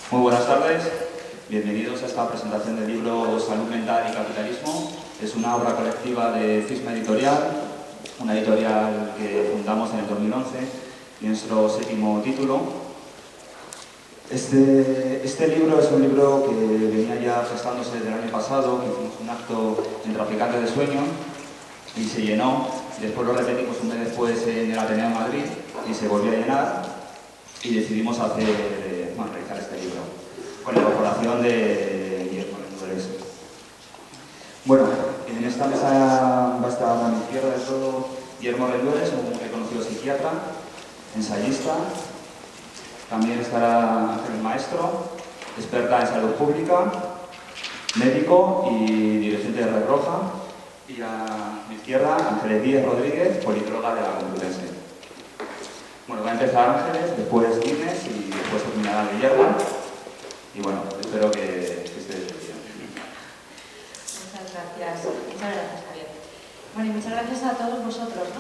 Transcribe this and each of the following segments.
Muy buenas tardes, bienvenidos a esta presentación del libro Salud Mental y Capitalismo. Es una obra colectiva de Cisma Editorial, una editorial que fundamos en el 2011 y nuestro séptimo título. Este libro es un libro que venía ya gestándose desde el año pasado, que hicimos un acto en Traficantes de Sueño y se llenó. Después lo repetimos un mes después en el Ateneo de Madrid y se volvió a llenar y decidimos realizar este libro con la incorporación de Guillermo Rendueles. Bueno, en esta mesa va a estar a mi izquierda de todo Guillermo Rendueles, un reconocido psiquiatra, ensayista. También estará Ángel Maestro, experta en salud pública, médico y dirigente de Red Roja. Y a mi izquierda, Ángeles Díez Rodríguez, politóloga de la Complutense. Bueno, va a empezar Ángeles, después Guinness y después terminará Guillermo. Y bueno, espero que esté bien. Muchas gracias, Javier. Bueno, y muchas gracias a todos vosotros, ¿no?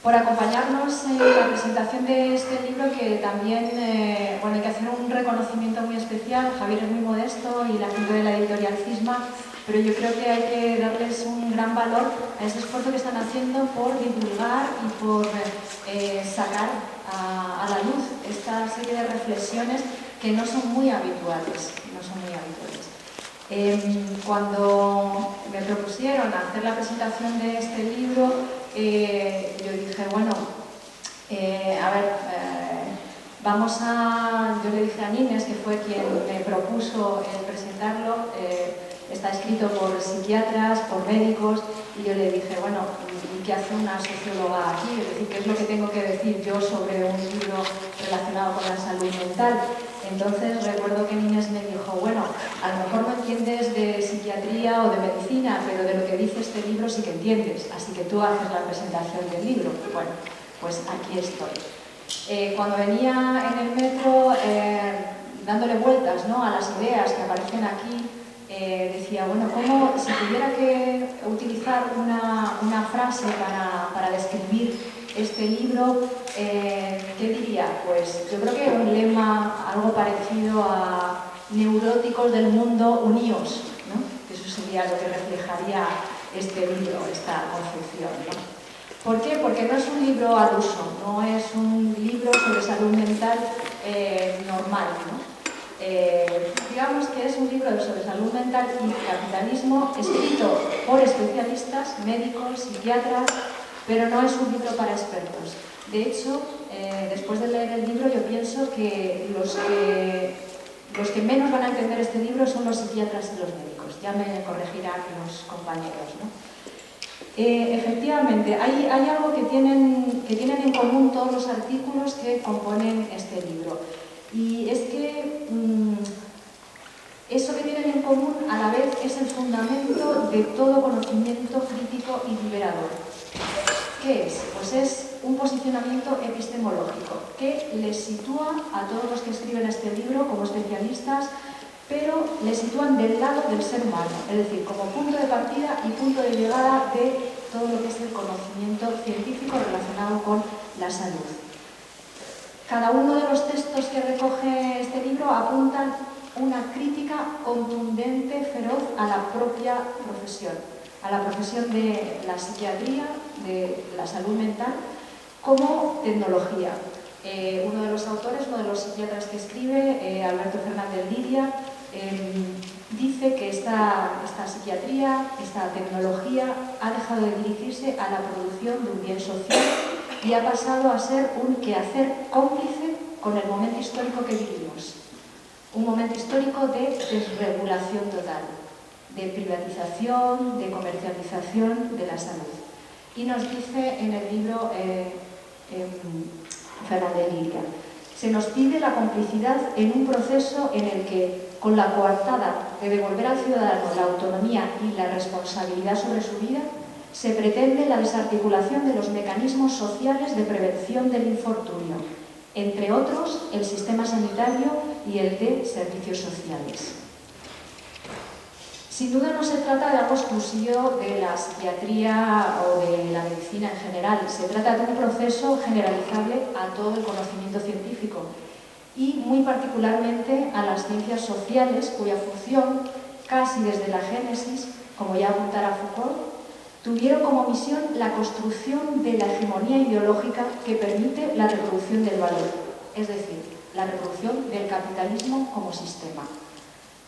por acompañarnos en la presentación de este libro, que también hay que hacer un reconocimiento muy especial. Javier es muy modesto y la gente de la editorial Cisma, pero yo creo que hay que darles un gran valor a ese esfuerzo que están haciendo por divulgar y por sacar a la luz esta serie de reflexiones que no son muy habituales. Cuando me propusieron hacer la presentación de este libro, yo dije, bueno, yo le dije a Nines, que fue quien me propuso el presentarlo, está escrito por psiquiatras, por médicos, y yo le dije, bueno, ¿y qué hace una socióloga aquí? Es decir, ¿qué es lo que tengo que decir yo sobre un libro relacionado con la salud mental? Entonces recuerdo que Nines me dijo, bueno, a lo mejor no entiendes de psiquiatría o de medicina, pero de lo que dice este libro sí que entiendes, así que tú haces la presentación del libro. Bueno, pues aquí estoy. Cuando venía en el metro dándole vueltas, ¿no?, a las ideas que aparecen aquí, decía, bueno, ¿cómo, si tuviera que utilizar una frase para describir este libro, ¿qué diría? Pues yo creo que un lema algo parecido a neuróticos del mundo uníos, ¿no? Eso sería lo que reflejaría este libro, esta concepción, ¿no? ¿Por qué? Porque no es un libro al uso, no es un libro sobre salud mental normal, ¿no? Digamos que es un libro sobre salud mental y capitalismo escrito por especialistas, médicos, psiquiatras, pero no es un libro para expertos. De hecho, después de leer el libro, yo pienso que los que menos van a entender este libro son los psiquiatras y los médicos. Ya me corregirán los compañeros, ¿no? Efectivamente, hay algo que tienen en común todos los artículos que componen este libro. Y es que eso que tienen en común a la vez es el fundamento de todo conocimiento crítico y liberador. ¿Qué es? Pues es un posicionamiento epistemológico que les sitúa a todos los que escriben este libro como especialistas, pero les sitúan del lado del ser humano, es decir, como punto de partida y punto de llegada de todo lo que es el conocimiento científico relacionado con la salud. Cada uno de los textos que recoge este libro apuntan una crítica contundente, feroz a la propia profesión, a la profesión de la psiquiatría, de la salud mental, como tecnología. Uno de los autores, uno de los psiquiatras que escribe, Alberto Fernández Lidia, dice que esta psiquiatría, esta tecnología, ha dejado de dirigirse a la producción de un bien social y ha pasado a ser un quehacer cómplice con el momento histórico que vivimos. Un momento histórico de desregulación total, de privatización, de comercialización de la salud. Y nos dice en el libro Fernández Lidia, se nos pide la complicidad en un proceso en el que, con la coartada de devolver al ciudadano la autonomía y la responsabilidad sobre su vida, se pretende la desarticulación de los mecanismos sociales de prevención del infortunio, entre otros el sistema sanitario y el de servicios sociales. Sin duda no se trata de algo exclusivo de la psiquiatría o de la medicina en general, se trata de un proceso generalizable a todo el conocimiento científico. y muy particularmente a las ciencias sociales, cuya función, casi desde la génesis, como ya apuntara Foucault, tuvieron como misión la construcción de la hegemonía ideológica que permite la reproducción del valor, es decir, la reproducción del capitalismo como sistema.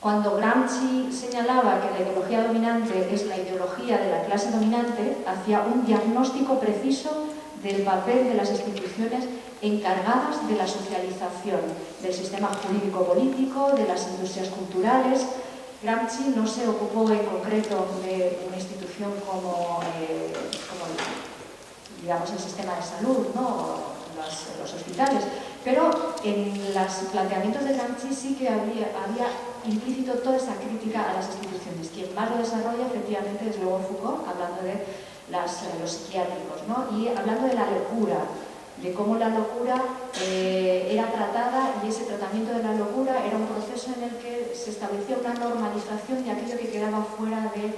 Cuando Gramsci señalaba que la ideología dominante es la ideología de la clase dominante, hacía un diagnóstico preciso del papel de las instituciones encargadas de la socialización del sistema jurídico-político, de las industrias culturales. Gramsci no se ocupó en concreto de una institución como digamos, el sistema de salud, ¿no? Los hospitales, pero en los planteamientos de Gramsci sí que había implícito toda esa crítica a las instituciones. Quien más lo desarrolla, efectivamente, es luego Foucault, hablando de los psiquiátricos, ¿no? Y hablando de la locura, de cómo la locura era tratada, y ese tratamiento de la locura era un proceso en el que se establecía una normalización de aquello que quedaba fuera de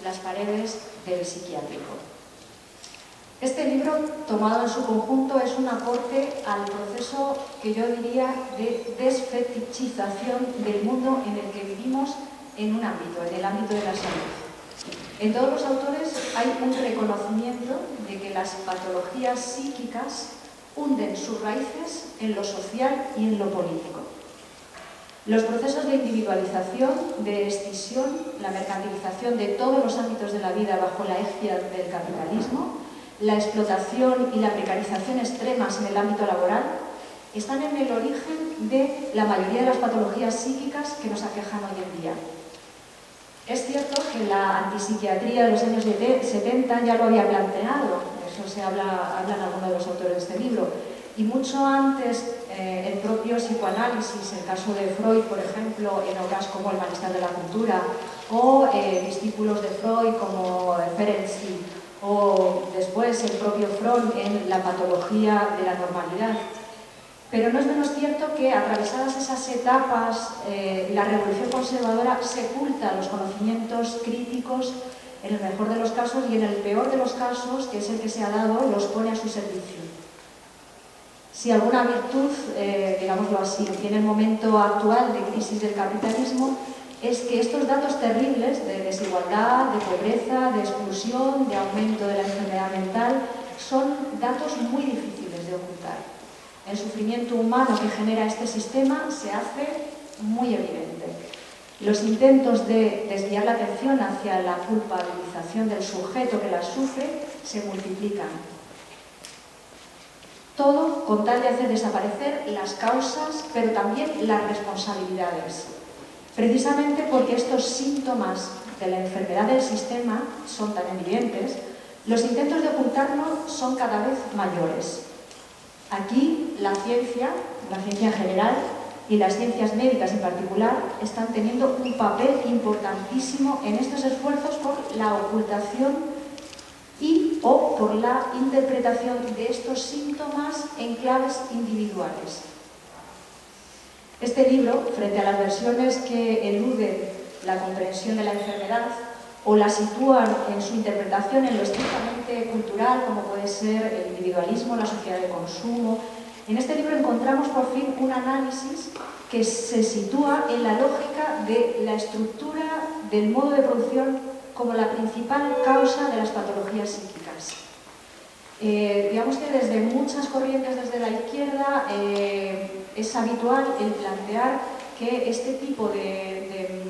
las paredes del psiquiátrico. Este libro, tomado en su conjunto, es un aporte al proceso que yo diría de desfetichización del mundo en el que vivimos en un ámbito, en el ámbito de la salud. En todos los autores hay un reconocimiento de que las patologías psíquicas hunden sus raíces en lo social y en lo político. Los procesos de individualización, de escisión, la mercantilización de todos los ámbitos de la vida bajo la égida del capitalismo, la explotación y la precarización extremas en el ámbito laboral, están en el origen de la mayoría de las patologías psíquicas que nos aquejan hoy en día. Es cierto que la antipsiquiatría de los años 70 ya lo había planteado, eso se hablan algunos de los autores de este libro, y mucho antes el propio psicoanálisis, el caso de Freud, por ejemplo, en obras como El malestar de la cultura, o discípulos de Freud como Ferenczi, o después el propio Freud en La patología de la normalidad. Pero no es menos cierto que, atravesadas esas etapas, la revolución conservadora sepulta los conocimientos críticos en el mejor de los casos, y en el peor de los casos, que es el que se ha dado, los pone a su servicio. Si alguna virtud, digámoslo así, tiene el momento actual de crisis del capitalismo, es que estos datos terribles de desigualdad, de pobreza, de exclusión, de aumento de la enfermedad mental, son datos muy difíciles de ocultar. El sufrimiento humano que genera este sistema se hace muy evidente. Los intentos de desviar la atención hacia la culpabilización del sujeto que las sufre se multiplican. Todo con tal de hacer desaparecer las causas, pero también las responsabilidades. Precisamente porque estos síntomas de la enfermedad del sistema son tan evidentes, los intentos de ocultarlo son cada vez mayores. Aquí la ciencia en general y las ciencias médicas en particular están teniendo un papel importantísimo en estos esfuerzos por la ocultación o por la interpretación de estos síntomas en claves individuales. Este libro, frente a las versiones que eluden la comprensión de la enfermedad o la sitúan en su interpretación en lo estrictamente cultural, como puede ser el individualismo, la sociedad de consumo, en este libro encontramos por fin un análisis que se sitúa en la lógica de la estructura del modo de producción como la principal causa de las patologías psíquicas. Digamos que desde muchas corrientes desde la izquierda es habitual el plantear que este tipo de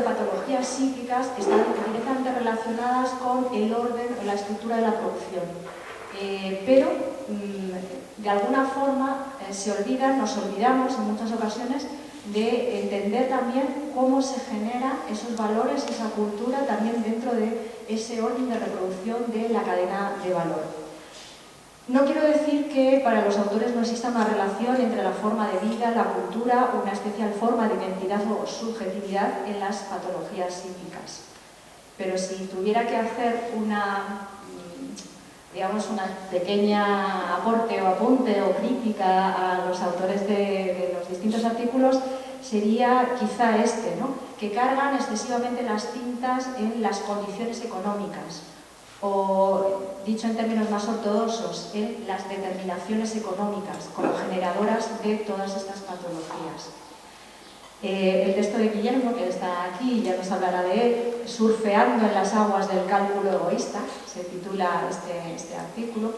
patologías psíquicas están directamente relacionadas con el orden o la estructura de la producción. Pero de alguna forma nos olvidamos en muchas ocasiones de entender también cómo se generan esos valores, esa cultura también dentro de ese orden de reproducción de la cadena de valor. No quiero decir que para los autores no exista una relación entre la forma de vida, la cultura o una especial forma de identidad o subjetividad en las patologías psíquicas. Pero si tuviera que hacer una pequeña aporte o apunte o crítica a los autores de los distintos artículos, sería quizá este, ¿no? Que cargan excesivamente las tintas en las condiciones económicas o, dicho en términos más ortodoxos, en las determinaciones económicas como generadoras de todas estas patologías. El texto de Guillermo, que está aquí, ya nos hablará de él, Surfeando en las aguas del cálculo egoísta, se titula este artículo,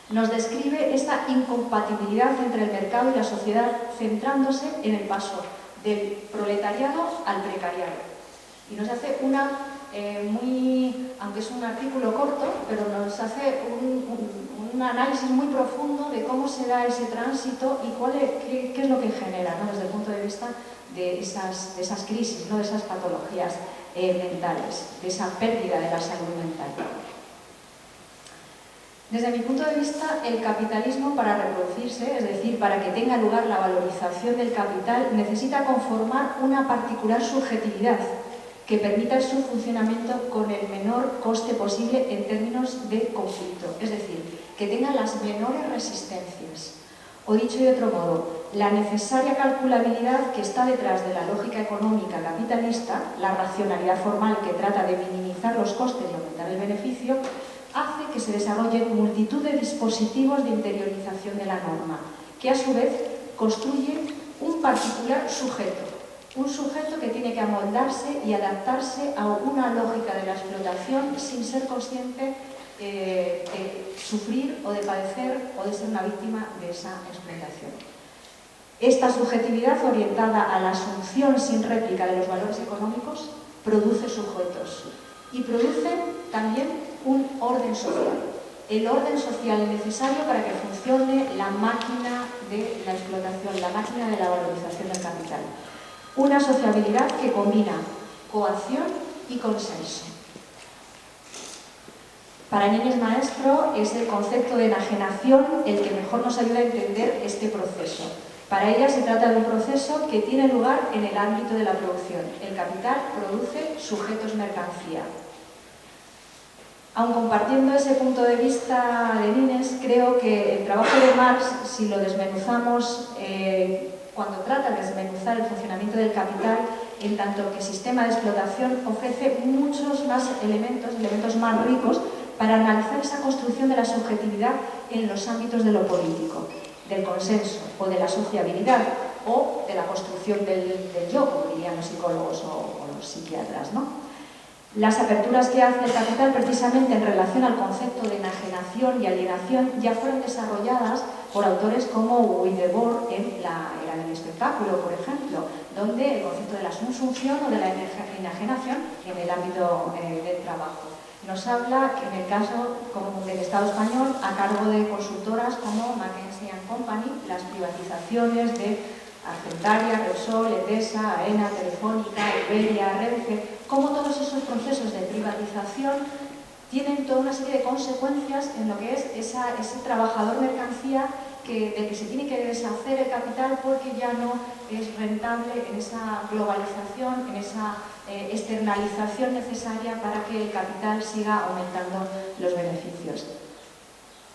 nos describe esta incompatibilidad entre el mercado y la sociedad, centrándose en el paso del proletariado al precariado. Y nos hace aunque es un artículo corto, pero nos hace un análisis muy profundo de cómo se da ese tránsito y qué es lo que genera, ¿no? Desde el punto de vista de esas crisis, ¿no? De esas patologías mentales, de esa pérdida de la salud mental. Desde mi punto de vista, el capitalismo, para reproducirse, es decir, para que tenga lugar la valorización del capital, necesita conformar una particular subjetividad que permita su funcionamiento con el menor coste posible en términos de conflicto, es decir, que tenga las menores resistencias. O dicho de otro modo, la necesaria calculabilidad que está detrás de la lógica económica capitalista, la racionalidad formal que trata de minimizar los costes y aumentar el beneficio, hace que se desarrollen multitud de dispositivos de interiorización de la norma, que a su vez construyen un particular sujeto, un sujeto que tiene que amoldarse y adaptarse a una lógica de la explotación sin ser consciente de sufrir o de padecer o de ser una víctima de esa explotación. Esta subjetividad orientada a la asunción sin réplica de los valores económicos produce sujetos y produce también un orden social, el orden social necesario para que funcione la máquina de la explotación, la máquina de la valorización del capital. Una sociabilidad que combina coacción y consenso. Para Núñez Maestro es el concepto de enajenación el que mejor nos ayuda a entender este proceso. Para ella se trata de un proceso que tiene lugar en el ámbito de la producción. El capital produce sujetos mercancía. Aun compartiendo ese punto de vista de Núñez, creo que el trabajo de Marx, si lo desmenuzamos, cuando trata de desmenuzar el funcionamiento del capital, en tanto que sistema de explotación, ofrece muchos más elementos más ricos para analizar esa construcción de la subjetividad en los ámbitos de lo político, del consenso o de la sociabilidad o de la construcción del yo, como dirían los psicólogos o los psiquiatras, ¿no? Las aperturas que hace el capital precisamente en relación al concepto de enajenación y alienación ya fueron desarrolladas por autores como Guy Debord en La era del espectáculo, por ejemplo, donde el concepto de la subsunción o de la enajenación en el ámbito del trabajo. Nos habla que en el caso del Estado español, a cargo de consultoras como McKinsey & Company, las privatizaciones de Argentaria, Repsol, Endesa, AENA, Telefónica, Iberia, Renfe, cómo todos esos procesos de privatización tienen toda una serie de consecuencias en lo que es ese trabajador mercancía del que se tiene que deshacer el capital porque ya no es rentable en esa globalización, en esa externalización necesaria para que el capital siga aumentando los beneficios.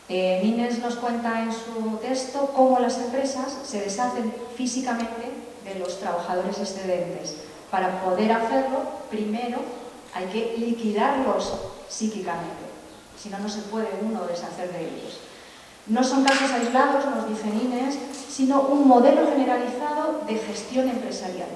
Núñez nos cuenta en su texto cómo las empresas se deshacen físicamente de los trabajadores excedentes. Para poder hacerlo, primero hay que liquidarlos psíquicamente, si no, no se puede uno deshacer de ellos. No son casos aislados, nos dice Núñez, sino un modelo generalizado de gestión empresarial.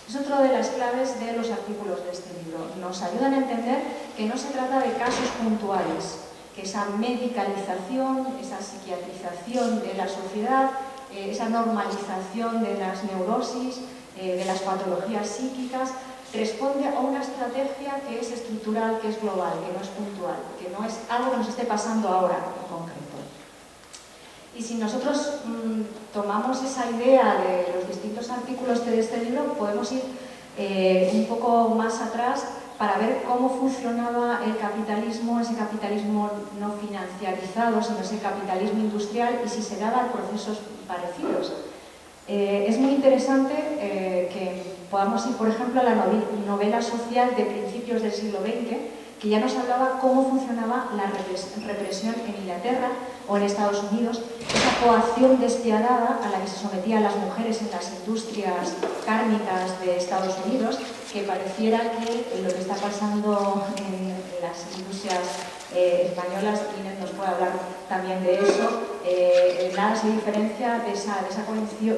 Es otra de las claves de los artículos de este libro. Nos ayudan a entender que no se trata de casos puntuales, que esa medicalización, esa psiquiatrización de la sociedad, esa normalización de las neurosis, de las patologías psíquicas, responde a una estrategia que es estructural, que es global, que no es puntual, que no es algo que nos esté pasando ahora en concreto. Y si nosotros tomamos esa idea de los distintos artículos de este libro, podemos ir un poco más atrás para ver cómo funcionaba el capitalismo, ese capitalismo no financiarizado, sino ese capitalismo industrial, y si se daban procesos parecidos. Es muy interesante que podamos ir, por ejemplo, a la novela social de principios del siglo XX, que ya nos hablaba cómo funcionaba la represión en Inglaterra o en Estados Unidos, esa coacción despiadada a la que se sometían las mujeres en las industrias cárnicas de Estados Unidos, que pareciera que lo que está pasando en las industrias españolas, Inés nos puede hablar también de eso, nada se diferencia de esa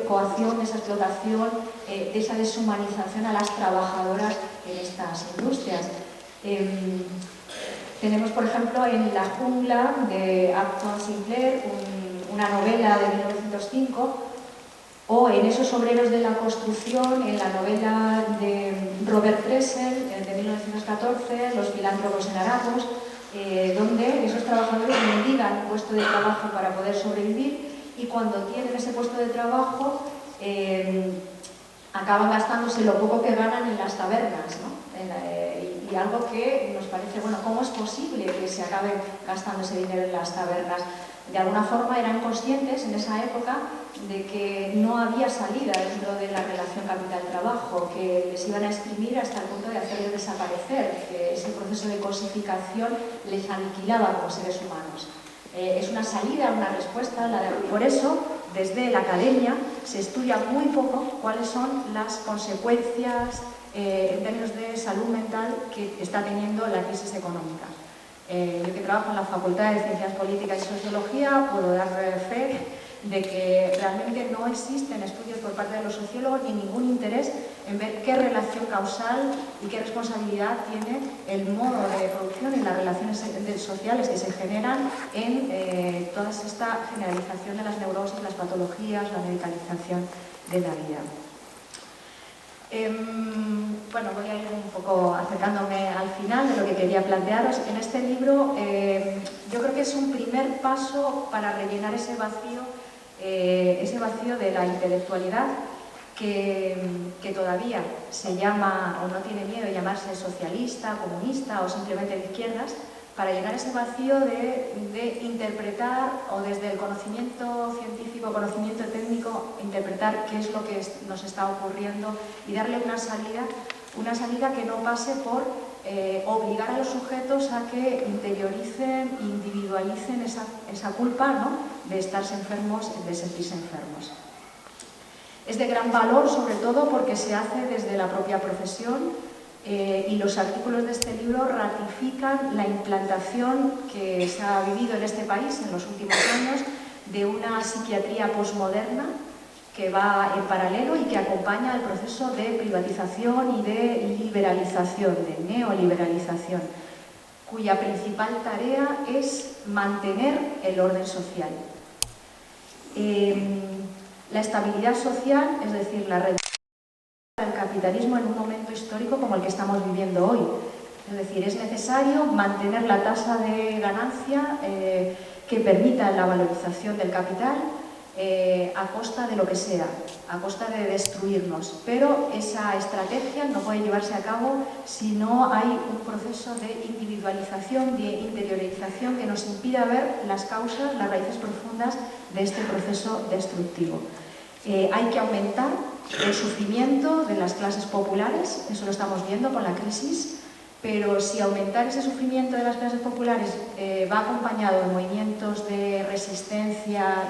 coacción, de esa explotación, de esa deshumanización a las trabajadoras en estas industrias. Tenemos, por ejemplo, en La jungla de Upton Sinclair, una novela de 1905, o en Esos obreros de la construcción, en la novela de Robert Dressel, de 1914, Los filántropos en Aragos, donde esos trabajadores mendigan un puesto de trabajo para poder sobrevivir, y cuando tienen ese puesto de trabajo acaban gastándose lo poco que ganan en las tabernas, ¿no? Y algo que nos parece, bueno, ¿cómo es posible que se acabe gastando ese dinero en las tabernas? De alguna forma eran conscientes en esa época de que no había salida dentro de la relación capital-trabajo, que les iban a exprimir hasta el punto de hacerles desaparecer, que ese proceso de cosificación les aniquilaba como seres humanos. Es una salida, una respuesta. Por eso, desde la academia se estudia muy poco cuáles son las consecuencias en términos de salud mental que está teniendo la crisis económica. Yo que trabajo en la Facultad de Ciencias Políticas y Sociología puedo dar fe de que realmente no existen estudios por parte de los sociólogos ni ningún interés en ver qué relación causal y qué responsabilidad tiene el modo de producción y las relaciones sociales que se generan en toda esta generalización de las neurosis, las patologías, la medicalización de la vida. Bueno, voy a ir un poco acercándome al final de lo que quería plantearos. En este libro yo creo que es un primer paso para rellenar ese vacío de la intelectualidad que todavía se llama o no tiene miedo de llamarse socialista, comunista o simplemente de izquierdas, para llenar ese vacío de interpretar, o desde el conocimiento científico, conocimiento técnico, interpretar qué es lo que nos está ocurriendo y darle una salida que no pase por obligar a los sujetos a que interioricen, individualicen esa culpa, ¿no?, de estarse enfermos, de sentirse enfermos. Es de gran valor, sobre todo porque se hace desde la propia profesión. Y los artículos de este libro ratifican la implantación que se ha vivido en este país en los últimos años de una psiquiatría posmoderna que va en paralelo y que acompaña el proceso de privatización y de liberalización, de neoliberalización, cuya principal tarea es mantener el orden social. La estabilidad social, es decir, la reducción del capitalismo en un momento histórico como el que estamos viviendo hoy. Es decir, es necesario mantener la tasa de ganancia que permita la valorización del capital a costa de lo que sea, a costa de destruirnos. Pero esa estrategia no puede llevarse a cabo si no hay un proceso de individualización, de interiorización que nos impida ver las causas, las raíces profundas de este proceso destructivo. Hay que aumentar el sufrimiento de las clases populares, eso lo estamos viendo con la crisis, pero si aumentar ese sufrimiento de las clases populares va acompañado de movimientos de resistencia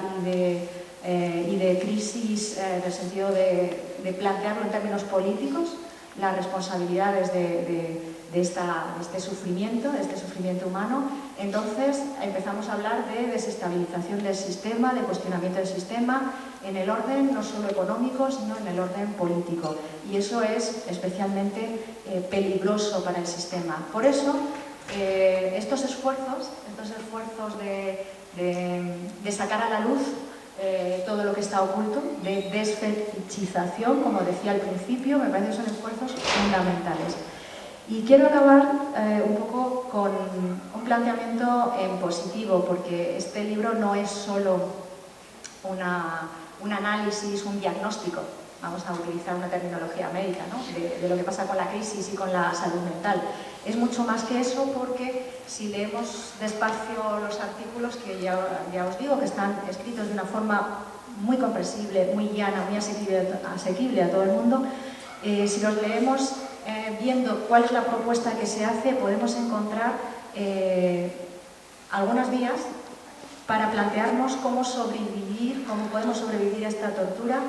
y de crisis, en el sentido de plantearlo en términos políticos, las responsabilidades de este sufrimiento humano, entonces empezamos a hablar de desestabilización del sistema, de cuestionamiento del sistema, en el orden no solo económico, sino en el orden político. Y eso es especialmente peligroso para el sistema. Por eso, estos esfuerzos de sacar a la luz todo lo que está oculto, de desfetichización, como decía al principio, me parece que son esfuerzos fundamentales. Y quiero acabar un poco con un planteamiento en positivo, porque este libro no es solo un análisis, un diagnóstico, vamos a utilizar una terminología médica, ¿no?, de lo que pasa con la crisis y con la salud mental. Es mucho más que eso, porque si leemos despacio los artículos, que ya os digo que están escritos de una forma muy comprensible, muy llana, muy asequible a todo el mundo, si los leemos viendo cuál es la propuesta que se hace, podemos encontrar algunas vías para plantearnos cómo podemos sobrevivir a esta tortura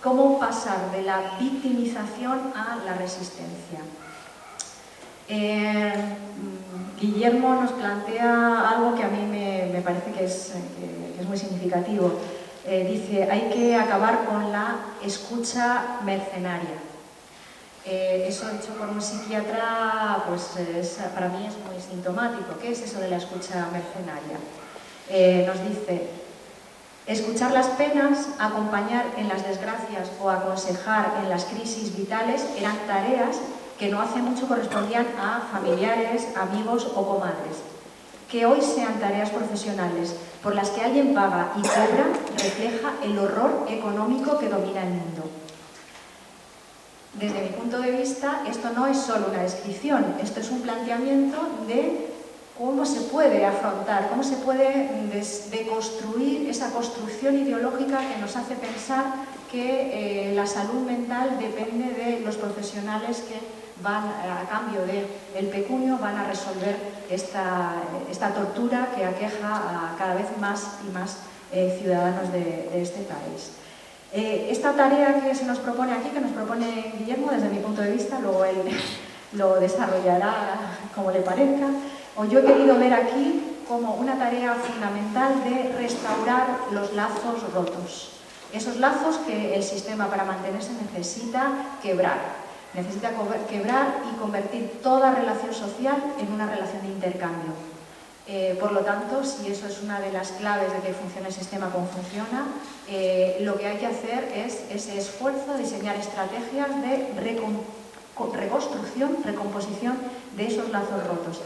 cómo pasar de la victimización a la resistencia. Guillermo nos plantea algo que a mí me parece que es muy significativo. Dice, hay que acabar con la escucha mercenaria. Eso dicho por un psiquiatra, pues para mí es muy sintomático. ¿Qué es eso de la escucha mercenaria? Nos dice, escuchar las penas, acompañar en las desgracias o aconsejar en las crisis vitales eran tareas que no hace mucho correspondían a familiares, amigos o comadres. Que hoy sean tareas profesionales por las que alguien paga y cobra refleja el horror económico que domina el mundo. Desde mi punto de vista, esto no es solo una descripción, esto es un planteamiento de cómo se puede afrontar, cómo se puede deconstruir esa construcción ideológica que nos hace pensar que la salud mental depende de los profesionales que van, a cambio del pecunio, van a resolver esta tortura que aqueja a cada vez más y más ciudadanos de este país. Esta tarea que se nos propone aquí, que nos propone Guillermo, desde mi punto de vista, luego él lo desarrollará como le parezca, o yo he querido ver aquí como una tarea fundamental de restaurar los lazos rotos. Esos lazos que el sistema para mantenerse necesita quebrar. Necesita quebrar y convertir toda relación social en una relación de intercambio. Por lo tanto, si eso es una de las claves de que funcione el sistema como funciona, lo que hay que hacer es ese esfuerzo, diseñar estrategias de reconstrucción, recomposición de esos lazos rotos.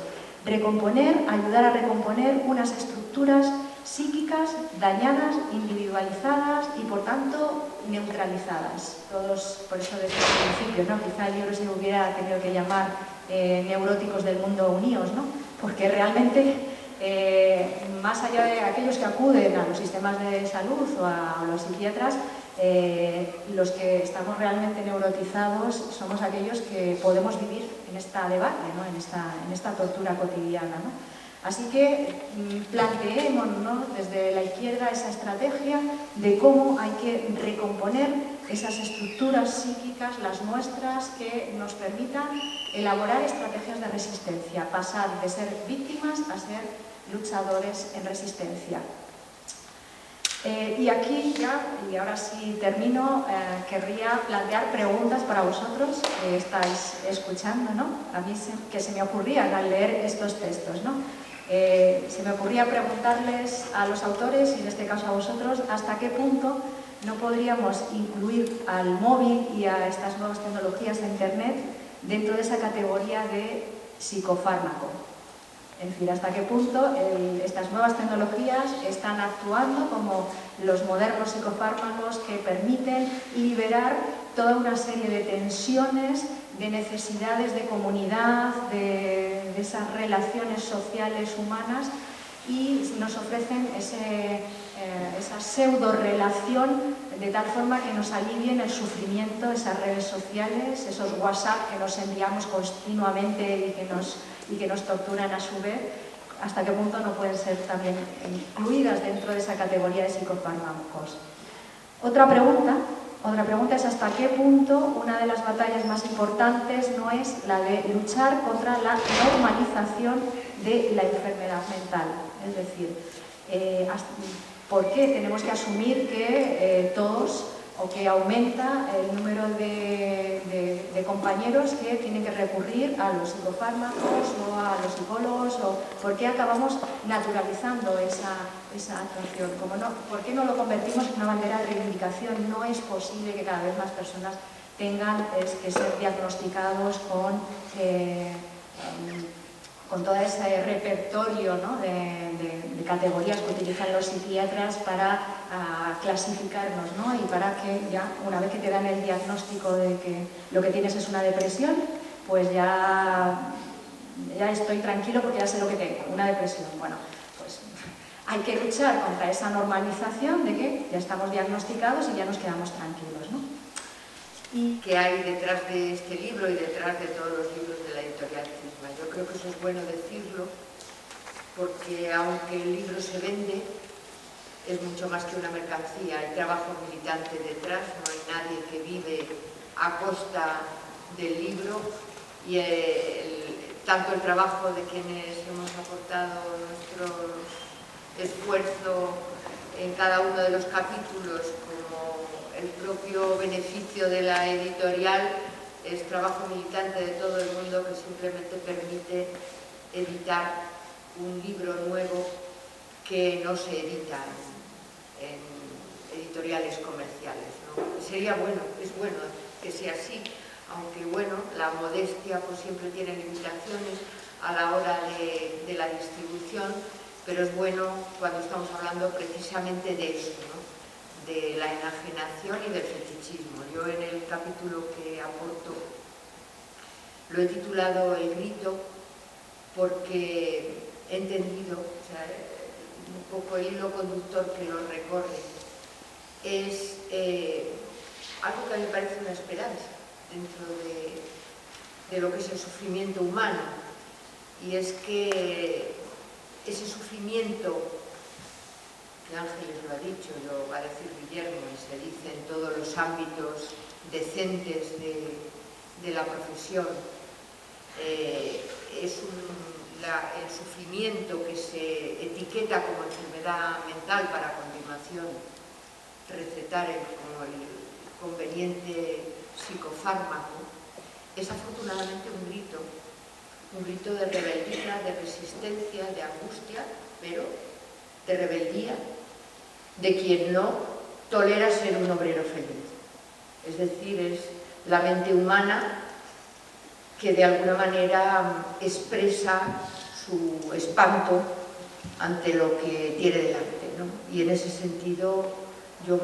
Recomponer, ayudar a recomponer unas estructuras psíquicas dañadas, individualizadas y, por tanto, neutralizadas. Todos, por eso desde el principio, ¿no? Quizá el libro se hubiera tenido que llamar Neuróticos del Mundo Unidos, ¿no? Porque realmente, más allá de aquellos que acuden a los sistemas de salud o a los psiquiatras, los que estamos realmente neurotizados somos aquellos que podemos vivir en esta debacle, ¿no? en esta tortura cotidiana, ¿no? Así que planteemos, ¿no?, desde la izquierda esa estrategia de cómo hay que recomponer esas estructuras psíquicas, las nuestras, que nos permitan elaborar estrategias de resistencia, pasar de ser víctimas a ser luchadores en resistencia. Y aquí ya, y ahora sí termino, querría plantear preguntas para vosotros que estáis escuchando, ¿no? A mí que se me ocurrían al leer estos textos, ¿no? Se me ocurría preguntarles a los autores, y en este caso a vosotros, hasta qué punto no podríamos incluir al móvil y a estas nuevas tecnologías de Internet dentro de esa categoría de psicofármaco. Es decir, hasta qué punto estas nuevas tecnologías están actuando como los modernos psicofármacos que permiten liberar toda una serie de tensiones, de necesidades de comunidad, de esas relaciones sociales humanas, y nos ofrecen esa pseudo-relación de tal forma que nos alivien el sufrimiento, esas redes sociales, esos WhatsApp que nos enviamos continuamente y que nos torturan a su vez. ¿Hasta qué punto no pueden ser también incluidas dentro de esa categoría de psicofármacos? Otra pregunta es hasta qué punto una de las batallas más importantes no es la de luchar contra la normalización de la enfermedad mental. Es decir, ¿por qué tenemos que asumir que todos, o que aumenta el número de compañeros que tienen que recurrir a los psicofármacos o a los psicólogos? ¿O por qué acabamos naturalizando esa actuación? ¿Por qué no lo convertimos en una bandera de reivindicación? No es posible que cada vez más personas tengan que ser diagnosticados con todo ese repertorio, ¿no?, de categorías que utilizan los psiquiatras para clasificarnos, ¿no?, y para que ya, una vez que te dan el diagnóstico de que lo que tienes es una depresión, pues ya estoy tranquilo porque ya sé lo que tengo, una depresión. Bueno, pues hay que luchar contra esa normalización de que ya estamos diagnosticados y ya nos quedamos tranquilos, ¿no? ¿Y qué hay detrás de este libro y detrás de todos los libros de la editorial Cisma? Yo creo que eso es bueno decirlo, porque aunque el libro se vende, es mucho más que una mercancía, hay trabajo militante detrás, no hay nadie que vive a costa del libro, y tanto el trabajo de quienes hemos aportado nuestro esfuerzo en cada uno de los capítulos como el propio beneficio de la editorial es trabajo militante de todo el mundo que simplemente permite editar un libro nuevo que no se edita en editoriales comerciales, ¿no? Sería bueno, es bueno que sea así, aunque bueno, la modestia pues siempre tiene limitaciones a la hora de la distribución, pero es bueno cuando estamos hablando precisamente de eso, ¿no? De la enajenación y del fetichismo. Yo en el capítulo que aporto lo he titulado El grito porque he entendido, o sea, un poco el hilo conductor que lo recorre es algo que a mí me parece una esperanza dentro de lo que es el sufrimiento humano, y es que ese sufrimiento, que Ángeles lo ha dicho, lo va a decir Guillermo, y se dice en todos los ámbitos decentes de la profesión, es el sufrimiento que se etiqueta como enfermedad mental para a continuación recetar como el conveniente psicofármaco, es afortunadamente un grito de rebeldía, de resistencia, de angustia, pero de rebeldía de quien no tolera ser un obrero feliz. Es decir, es la mente humana que de alguna manera expresa su espanto ante lo que tiene delante, ¿no? Y en ese sentido yo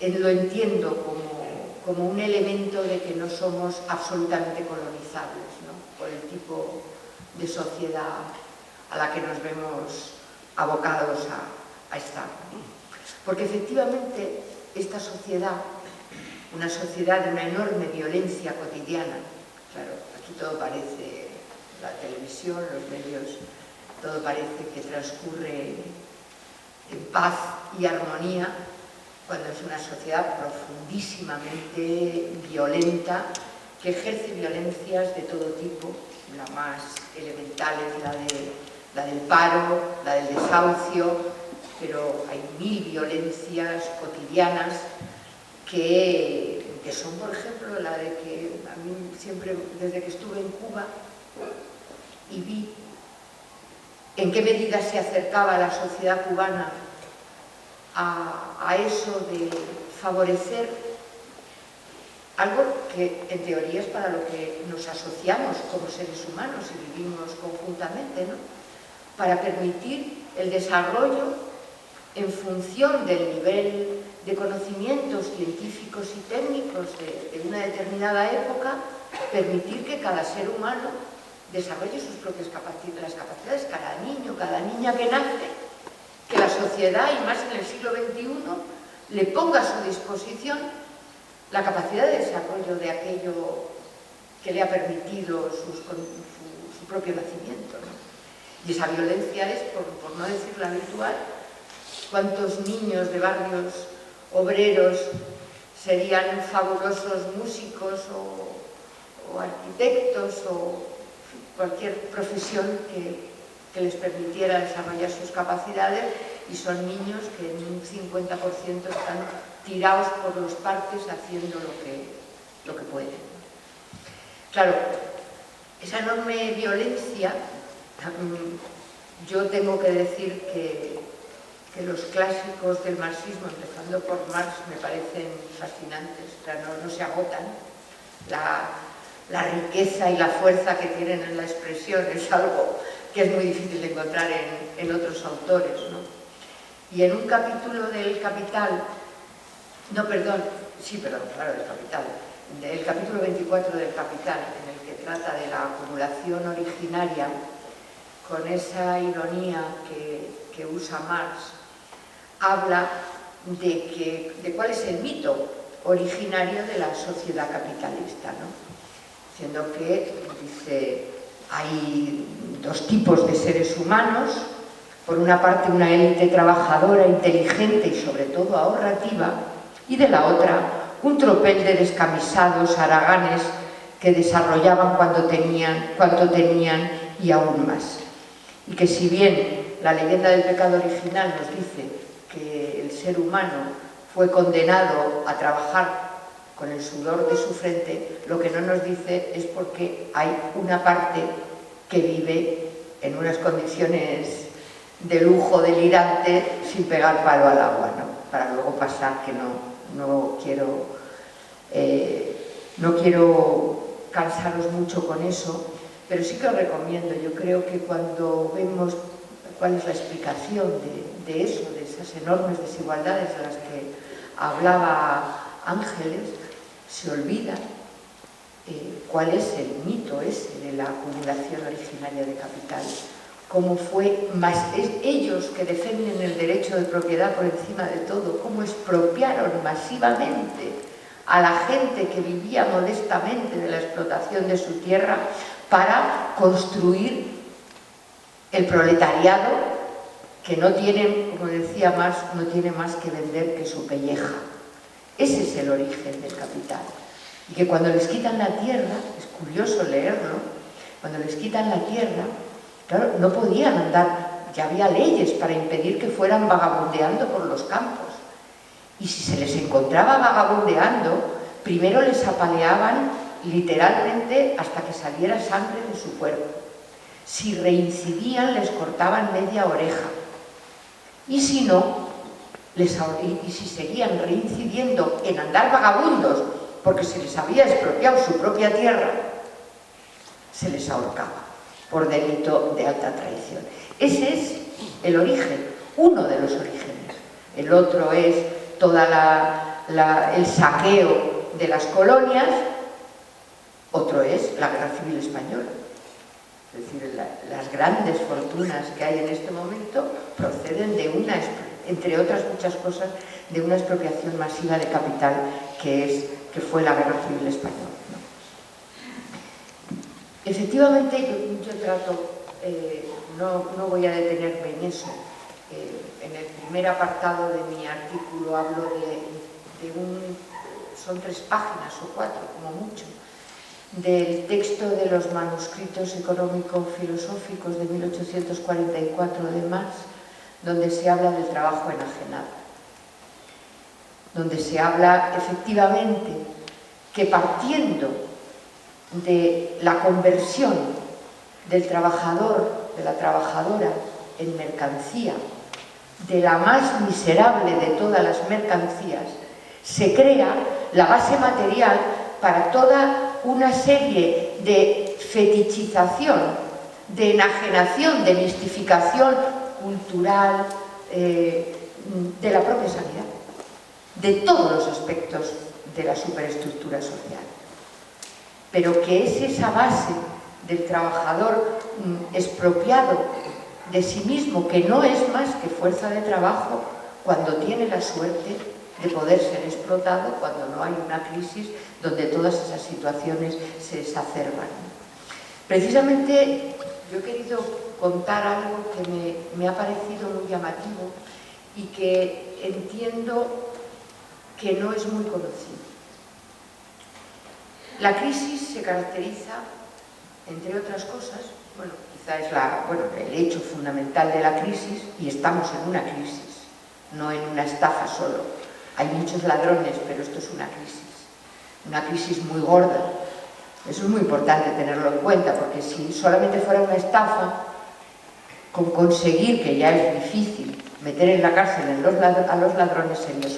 lo entiendo como un elemento de que no somos absolutamente colonizables, ¿no? Por el tipo de sociedad a la que nos vemos abocados a estar. Porque efectivamente esta sociedad, una sociedad de una enorme violencia cotidiana, claro, aquí todo parece, la televisión, los medios, todo parece que transcurre en paz y armonía, cuando es una sociedad profundísimamente violenta, que ejerce violencias de todo tipo. La más elemental es la del paro, la del desahucio, pero hay 1000 violencias cotidianas que son, por ejemplo, la de que a mí siempre, desde que estuve en Cuba y vi en qué medida se acercaba la sociedad cubana a eso de favorecer algo que en teoría es para lo que nos asociamos como seres humanos y vivimos conjuntamente, ¿no? Para permitir el desarrollo en función del nivel de conocimientos científicos y técnicos de una determinada época, permitir que cada ser humano desarrolle sus propias capacidades, las capacidades, cada niño, cada niña que nace, que la sociedad, y más en el siglo XXI, le ponga a su disposición la capacidad de desarrollo de aquello que le ha permitido su propio nacimiento, ¿no? Y esa violencia es, por no decir la habitual, cuántos niños de barrios obreros serían fabulosos músicos o arquitectos o cualquier profesión que les permitiera desarrollar sus capacidades, y son niños que en un 50% están tirados por los parques haciendo lo que pueden. Claro, esa enorme violencia, yo tengo que decir que los clásicos del marxismo, empezando por Marx, me parecen fascinantes, o sea, no se agotan. La riqueza y la fuerza que tienen en la expresión es algo que es muy difícil de encontrar en otros autores, ¿no? Y en un capítulo del Capital, del capítulo 24 del Capital, en el que trata de la acumulación originaria, con esa ironía que usa Marx, habla de cuál es el mito originario de la sociedad capitalista, ¿no? Siendo que, dice, hay dos tipos de seres humanos, Por una parte, una élite trabajadora, inteligente y sobre todo ahorrativa, y de la otra, un tropel de descamisados haraganes que desarrollaban cuanto tenían y aún más. Y que si bien la leyenda del pecado original nos dice que el ser humano fue condenado a trabajar con el sudor de su frente, lo que no nos dice es porque hay una parte que vive en unas condiciones de lujo delirante sin pegar palo al agua, ¿no? Para luego pasar, que no quiero cansaros mucho con eso, pero sí que os recomiendo. Yo creo que cuando vemos cuál es la explicación de eso, de esas enormes desigualdades de las que hablaba Ángeles, se olvida cuál es el mito ese de la acumulación originaria de capital, cómo fue ellos que defienden el derecho de propiedad por encima de todo, cómo expropiaron masivamente a la gente que vivía modestamente de la explotación de su tierra para construir el proletariado que no tiene, como decía Marx, no tiene más que vender que su pelleja. Ese es el origen del capital. Y que cuando les quitan la tierra, es curioso leerlo, cuando les quitan la tierra, claro, no podían andar, ya había leyes para impedir que fueran vagabundeando por los campos. Y si se les encontraba vagabundeando, primero les apaleaban literalmente hasta que saliera sangre de su cuerpo. Si reincidían, les cortaban media oreja. Y si no, y si seguían reincidiendo en andar vagabundos, porque se les había expropiado su propia tierra, se les ahorcaba por delito de alta traición. Ese es el origen, uno de los orígenes. El otro es todo el saqueo de las colonias, otro es la Guerra Civil Española. Es decir, las grandes fortunas que hay en este momento proceden de entre otras muchas cosas, de una expropiación masiva de capital que fue la Guerra Civil Española, ¿no? Efectivamente, yo trato, no voy a detenerme en eso. En el primer apartado de mi artículo hablo son 3 páginas o 4, como mucho, del texto de los manuscritos económico-filosóficos de 1844 de Marx, donde se habla del trabajo enajenado, donde se habla efectivamente que partiendo de la conversión del trabajador, de la trabajadora en mercancía, de la más miserable de todas las mercancías, se crea la base material para toda una serie de fetichización, de enajenación, de mistificación cultural, de la propia sanidad, de todos los aspectos de la superestructura social. Pero que es esa base del trabajador expropiado de sí mismo, que no es más que fuerza de trabajo cuando tiene la suerte de poder ser explotado, cuando no hay una crisis donde todas esas situaciones se exacerban. Precisamente yo he querido contar algo que me ha parecido muy llamativo y que entiendo que no es muy conocido. La crisis se caracteriza, entre otras cosas, quizá es el hecho fundamental de la crisis, y estamos en una crisis, no en una estafa solo. Hay muchos ladrones, pero esto es una crisis muy gorda. Eso es muy importante tenerlo en cuenta, porque si solamente fuera una estafa, con conseguir, que ya es difícil, meter en la cárcel a los ladrones sería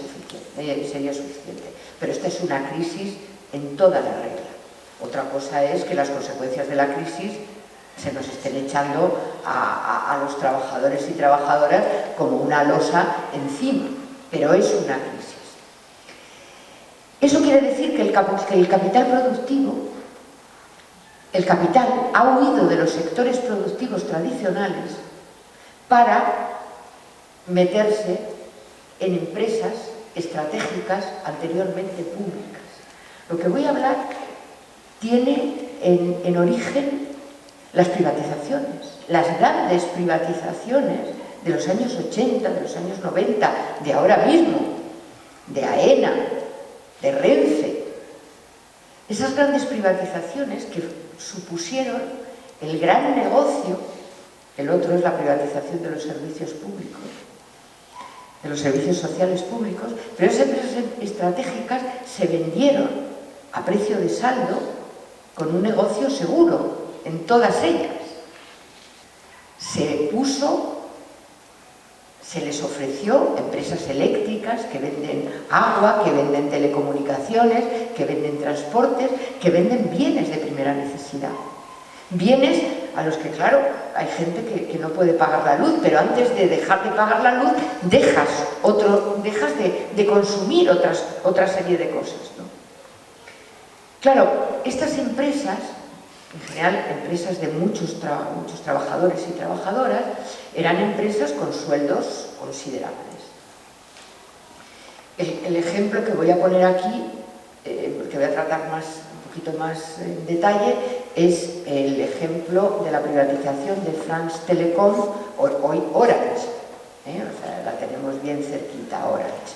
suficiente. Pero esta es una crisis en toda la regla. Otra cosa es que las consecuencias de la crisis se nos estén echando a los trabajadores y trabajadoras como una losa encima, pero es una crisis. Eso quiere decir que el capital productivo, el capital ha huido de los sectores productivos tradicionales para meterse en empresas estratégicas anteriormente públicas. Lo que voy a hablar tiene en origen las privatizaciones, las grandes privatizaciones de los años 80, de los años 90, de ahora mismo, de AENA, de Renfe. Esas grandes privatizaciones que supusieron el gran negocio. El otro es la privatización de los servicios públicos, de los servicios sociales públicos, pero esas empresas estratégicas se vendieron a precio de saldo con un negocio seguro en todas ellas. Se les ofreció empresas eléctricas que venden agua, que venden telecomunicaciones, que venden transportes, que venden bienes de primera necesidad. Bienes a los que, claro, hay gente que no puede pagar la luz, pero antes de dejar de pagar la luz, dejas de consumir otra serie de cosas, ¿no? Claro, estas empresas, en general empresas de muchos trabajadores y trabajadoras, eran empresas con sueldos considerables. El ejemplo que voy a poner aquí, porque voy a tratar un poquito más en detalle, es el ejemplo de la privatización de France Telecom, hoy Orange, o sea, la tenemos bien cerquita, Orange.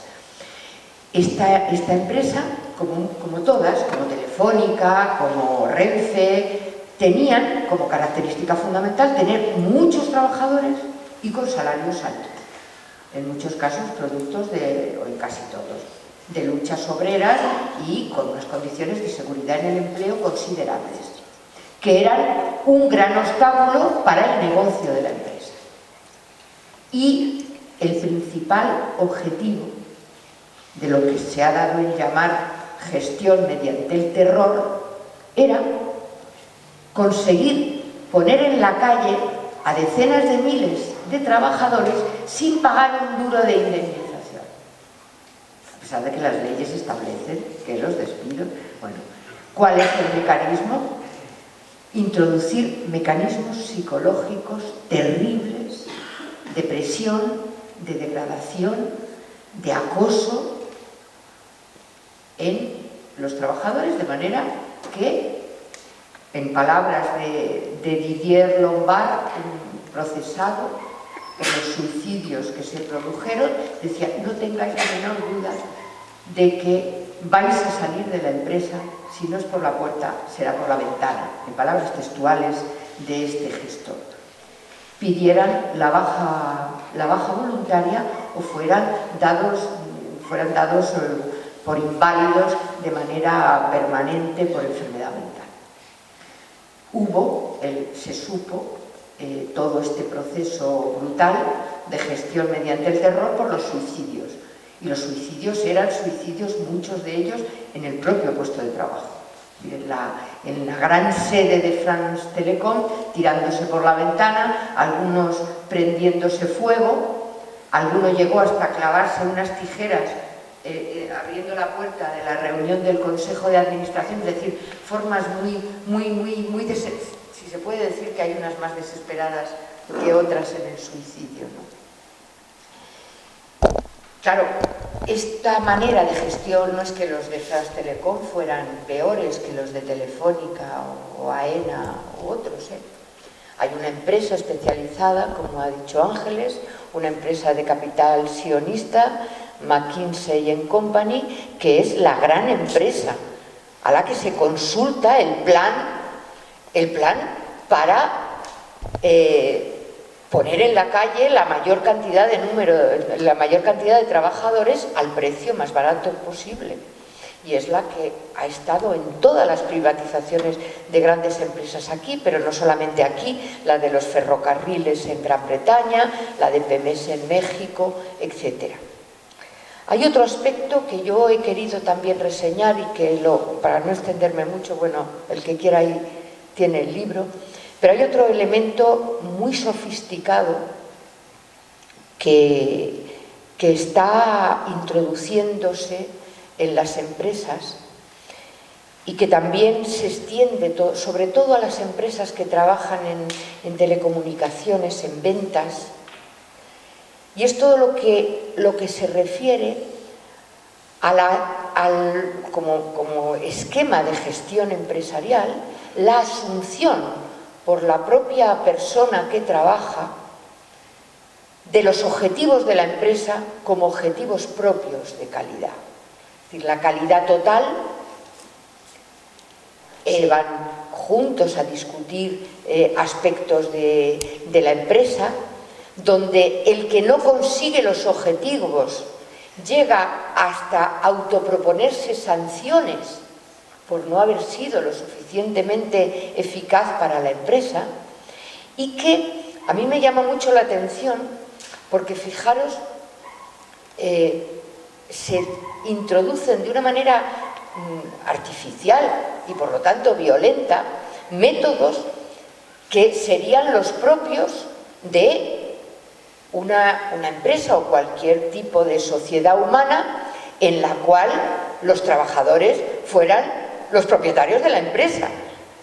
Esta empresa, como todas, como Telefónica, como Renfe, tenían como característica fundamental tener muchos trabajadores y con salarios altos. En muchos casos productos o en casi todos, de luchas obreras y con unas condiciones de seguridad en el empleo considerables, que eran un gran obstáculo para el negocio de la empresa. Y el principal objetivo de lo que se ha dado en llamar gestión mediante el terror era conseguir poner en la calle a decenas de miles de trabajadores sin pagar un duro de indemnización. A pesar de que las leyes establecen que los despidos... Bueno, ¿cuál es el mecanismo? Introducir mecanismos psicológicos terribles de presión, de degradación, de acoso en los trabajadores, de manera que, en palabras de Didier Lombard, un procesado por los suicidios que se produjeron, decía: no tengáis la menor duda de que vais a salir de la empresa, si no es por la puerta, será por la ventana, en palabras textuales de este gestor. Pidieran la baja voluntaria o fueran dados por inválidos de manera permanente por enfermedad mental. Se supo todo este proceso brutal de gestión mediante el terror por los suicidios. Y los suicidios eran suicidios, muchos de ellos, en el propio puesto de trabajo. En la gran sede de France Telecom, tirándose por la ventana, algunos prendiéndose fuego, alguno llegó hasta clavarse unas tijeras abriendo la puerta de la reunión del Consejo de Administración, es decir, formas muy si se puede decir que hay unas más desesperadas que otras en el suicidio, ¿no? Claro, esta manera de gestión no es que los de France Telecom fueran peores que los de Telefónica o AENA u otros, ¿eh? Hay una empresa especializada, como ha dicho Ángeles, una empresa de capital sionista, McKinsey & Company, que es la gran empresa a la que se consulta el plan para poner en la calle la mayor cantidad de trabajadores al precio más barato posible. Y es la que ha estado en todas las privatizaciones de grandes empresas aquí, pero no solamente aquí, la de los ferrocarriles en Gran Bretaña, la de Pemex en México, etc. Hay otro aspecto que yo he querido también reseñar y que, para no extenderme mucho, bueno, el que quiera ahí tiene el libro, pero hay otro elemento muy sofisticado que está introduciéndose en las empresas y que también se extiende sobre todo a las empresas que trabajan en telecomunicaciones, en ventas, y es todo lo que se refiere como esquema de gestión empresarial, la asunción por la propia persona que trabaja de los objetivos de la empresa como objetivos propios de calidad. Es decir, la calidad total, van juntos a discutir aspectos de la empresa, donde el que no consigue los objetivos llega hasta autoproponerse sanciones por no haber sido lo suficientemente eficaz para la empresa, y que a mí me llama mucho la atención porque, fijaros, se introducen de una manera artificial y por lo tanto violenta métodos que serían los propios de una empresa o cualquier tipo de sociedad humana en la cual los trabajadores fueran los propietarios de la empresa.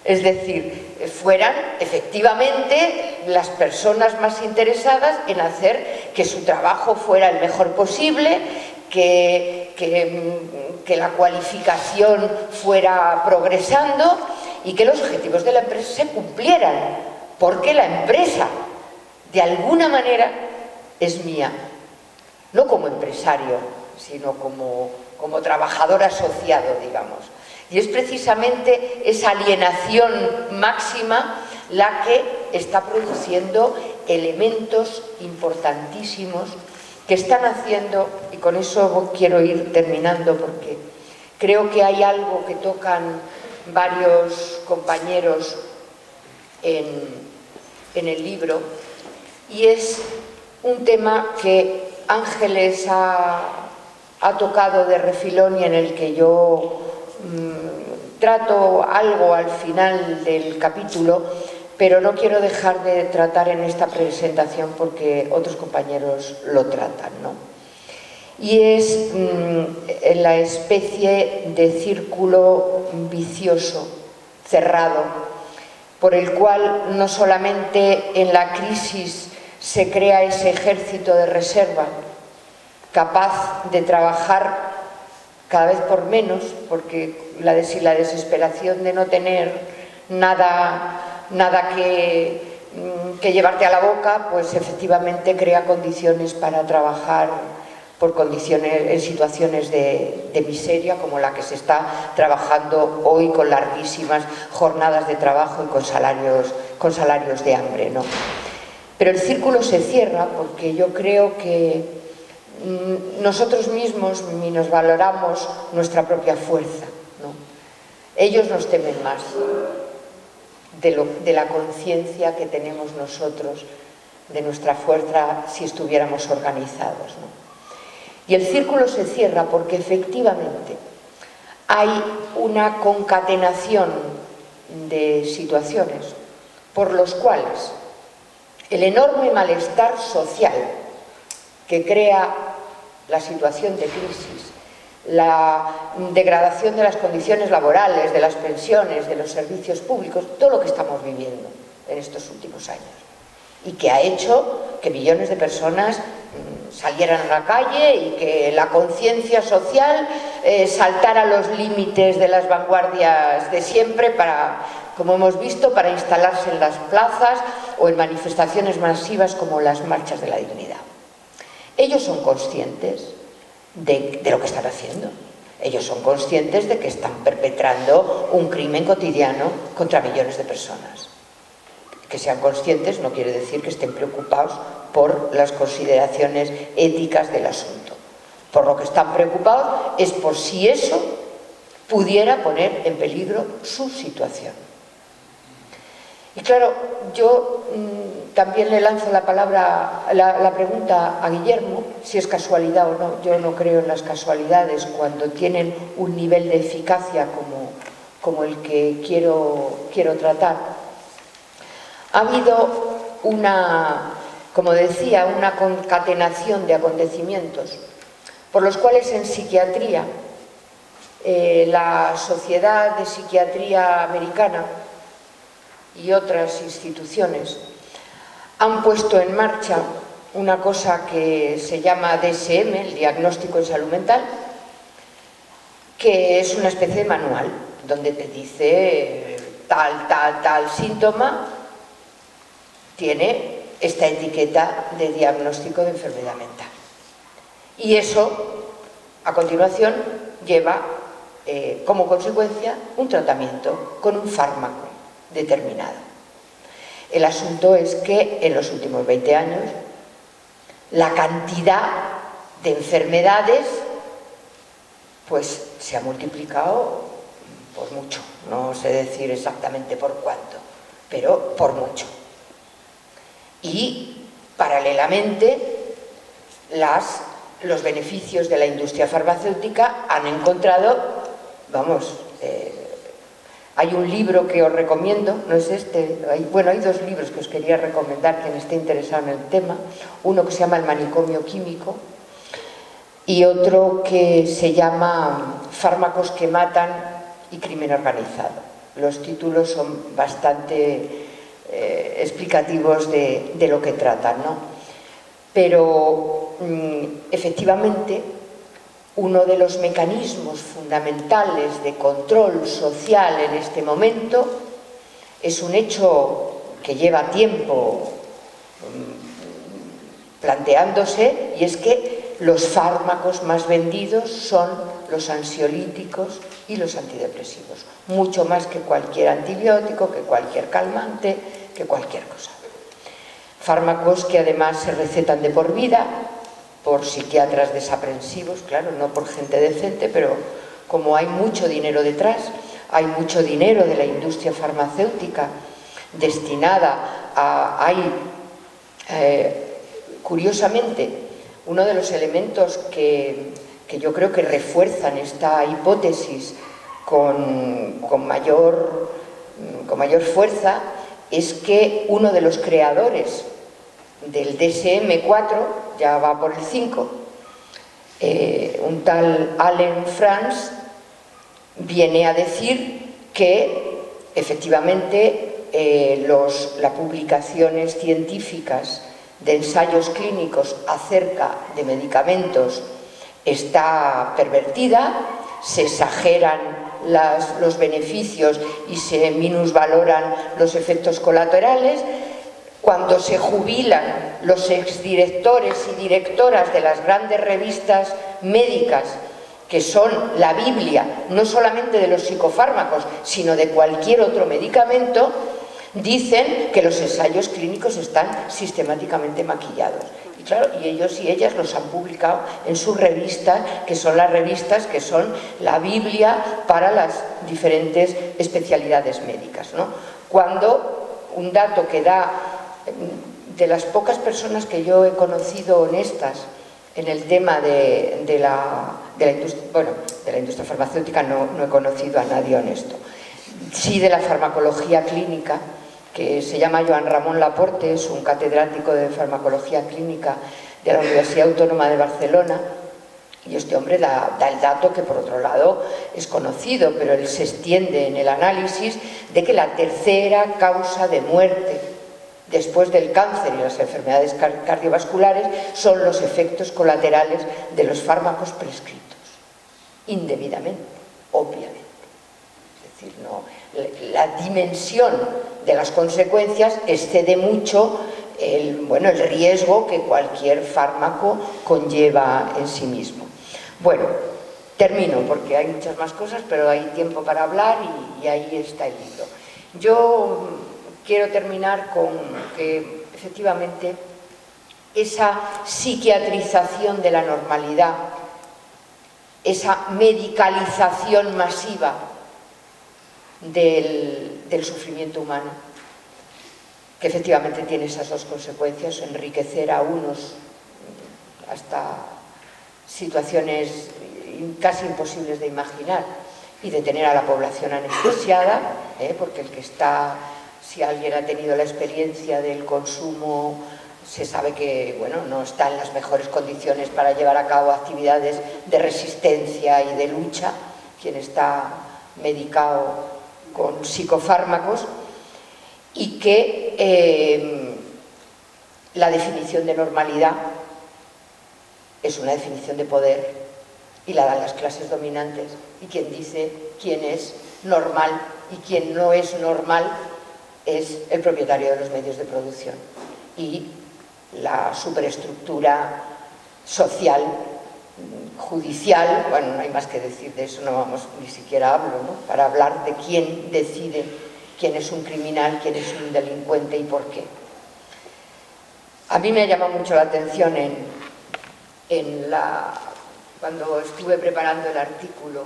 Es decir, fueran efectivamente las personas más interesadas en hacer que su trabajo fuera el mejor posible, que la cualificación fuera progresando y que los objetivos de la empresa se cumplieran, porque la empresa, de alguna manera, es mía, no como empresario, sino como trabajador asociado, digamos. Y es precisamente esa alienación máxima la que está produciendo elementos importantísimos que están haciendo, y con eso quiero ir terminando porque creo que hay algo que tocan varios compañeros en el libro, y es un tema que Ángeles ha tocado de refilón y en el que yo trato algo al final del capítulo, pero no quiero dejar de tratar en esta presentación porque otros compañeros lo tratan, ¿no? Y es la especie de círculo vicioso, cerrado, por el cual no solamente en la crisis se crea ese ejército de reserva capaz de trabajar cada vez por menos, porque la desesperación de no tener nada que llevarte a la boca, pues efectivamente crea condiciones para trabajar en situaciones de miseria, como la que se está trabajando hoy, con larguísimas jornadas de trabajo y con salarios de hambre, ¿no? Pero el círculo se cierra porque yo creo que nosotros mismos nos valoramos nuestra propia fuerza, ¿no? Ellos nos temen más de la conciencia que tenemos nosotros de nuestra fuerza si estuviéramos organizados, ¿no? Y el círculo se cierra porque efectivamente hay una concatenación de situaciones por los cuales el enorme malestar social que crea la situación de crisis, la degradación de las condiciones laborales, de las pensiones, de los servicios públicos, todo lo que estamos viviendo en estos últimos años, y que ha hecho que millones de personas salieran a la calle y que la conciencia social saltara los límites de las vanguardias de siempre para, como hemos visto, para instalarse en las plazas o en manifestaciones masivas como las marchas de la dignidad. Ellos son conscientes de lo que están haciendo. Ellos son conscientes de que están perpetrando un crimen cotidiano contra millones de personas. Que sean conscientes no quiere decir que estén preocupados por las consideraciones éticas del asunto. Por lo que están preocupados es por si eso pudiera poner en peligro su situación. Y claro, yo también le lanzo la pregunta a Guillermo, si es casualidad o no. Yo no creo en las casualidades cuando tienen un nivel de eficacia como el que quiero tratar. Ha habido como decía, una concatenación de acontecimientos por los cuales en psiquiatría, la Sociedad de Psiquiatría Americana y otras instituciones han puesto en marcha una cosa que se llama DSM, el Diagnóstico en Salud Mental, que es una especie de manual donde te dice tal síntoma tiene esta etiqueta de diagnóstico de enfermedad mental. Y eso, a continuación, lleva como consecuencia un tratamiento con un fármaco determinado. El asunto es que en los últimos 20 años la cantidad de enfermedades pues se ha multiplicado por mucho, no sé decir exactamente por cuánto, pero por mucho. Y paralelamente los beneficios de la industria farmacéutica han encontrado, vamos, hay un libro que os recomiendo, no es este, hay dos libros que os quería recomendar quien esté interesado en el tema, uno que se llama El manicomio químico y otro que se llama Fármacos que matan y crimen organizado. Los títulos son bastante explicativos de lo que tratan, ¿no? Pero efectivamente uno de los mecanismos fundamentales de control social en este momento es un hecho que lleva tiempo planteándose, y es que los fármacos más vendidos son los ansiolíticos y los antidepresivos, mucho más que cualquier antibiótico, que cualquier calmante, que cualquier cosa. Fármacos que además se recetan de por vida por psiquiatras desaprensivos, claro, no por gente decente, pero como hay mucho dinero detrás, hay mucho dinero de la industria farmacéutica destinada a... curiosamente, uno de los elementos que yo creo que refuerzan esta hipótesis con mayor fuerza es que uno de los creadores del DSM-4, ya va por el 5, un tal Allen Franz, viene a decir que efectivamente las publicaciones científicas de ensayos clínicos acerca de medicamentos está pervertida, se exageran los beneficios y se minusvaloran los efectos colaterales. Cuando se jubilan los exdirectores y directoras de las grandes revistas médicas, que son la Biblia, no solamente de los psicofármacos, sino de cualquier otro medicamento, dicen que los ensayos clínicos están sistemáticamente maquillados. Y claro, y ellos y ellas los han publicado en sus revistas, que son las revistas que son la Biblia para las diferentes especialidades médicas, ¿no? Cuando un dato que da, de las pocas personas que yo he conocido honestas en el tema de la industria farmacéutica, no he conocido a nadie honesto. Sí, de la farmacología clínica, que se llama Joan Ramón Laporte, es un catedrático de farmacología clínica de la Universidad Autónoma de Barcelona, y este hombre da el dato que por otro lado es conocido, pero él se extiende en el análisis de que la tercera causa de muerte después del cáncer y las enfermedades cardiovasculares son los efectos colaterales de los fármacos prescritos, indebidamente, obviamente. Es decir, la dimensión de las consecuencias excede mucho el riesgo que cualquier fármaco conlleva en sí mismo. Bueno, termino porque hay muchas más cosas, pero hay tiempo para hablar y ahí está el libro. Yo quiero terminar con que efectivamente esa psiquiatrización de la normalidad, esa medicalización masiva del sufrimiento humano, que efectivamente tiene esas dos consecuencias: enriquecer a unos hasta situaciones casi imposibles de imaginar y de tener a la población anestesiada, porque el que está, si alguien ha tenido la experiencia del consumo, se sabe que no está en las mejores condiciones para llevar a cabo actividades de resistencia y de lucha, quien está medicado con psicofármacos, y que la definición de normalidad es una definición de poder y la dan las clases dominantes, y quien dice quién es normal y quién no es normal es el propietario de los medios de producción. y la superestructura social, judicial. Bueno, no hay más que decir de eso, no vamos, ni siquiera hablo, ¿no?, para hablar de quién decide quién es un criminal, quién es un delincuente y por qué. A mí me llama mucho la atención cuando estuve preparando el artículo,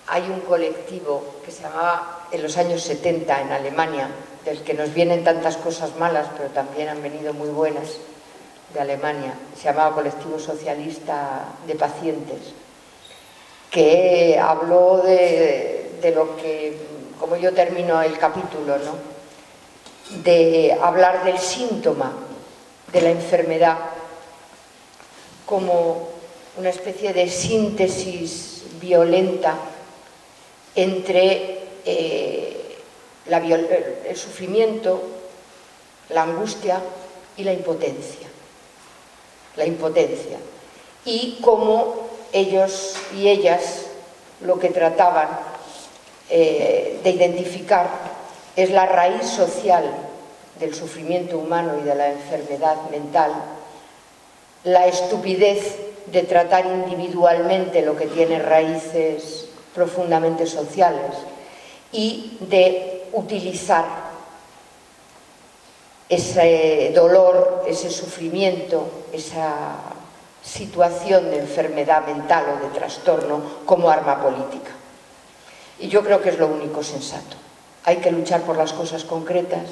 hay un colectivo que se llamaba en los años 70 en Alemania, del que nos vienen tantas cosas malas, pero también han venido muy buenas de Alemania, se llamaba Colectivo Socialista de Pacientes, que habló de lo que, como yo termino el capítulo, ¿no?, de hablar del síntoma de la enfermedad como una especie de síntesis violenta entre el sufrimiento, la angustia y la impotencia. La impotencia. Y cómo ellos y ellas lo que trataban de identificar es la raíz social del sufrimiento humano y de la enfermedad mental, la estupidez de tratar individualmente lo que tiene raíces profundamente sociales y de utilizar ese dolor, ese sufrimiento, esa situación de enfermedad mental o de trastorno como arma política. Y yo creo que es lo único sensato. Hay que luchar por las cosas concretas,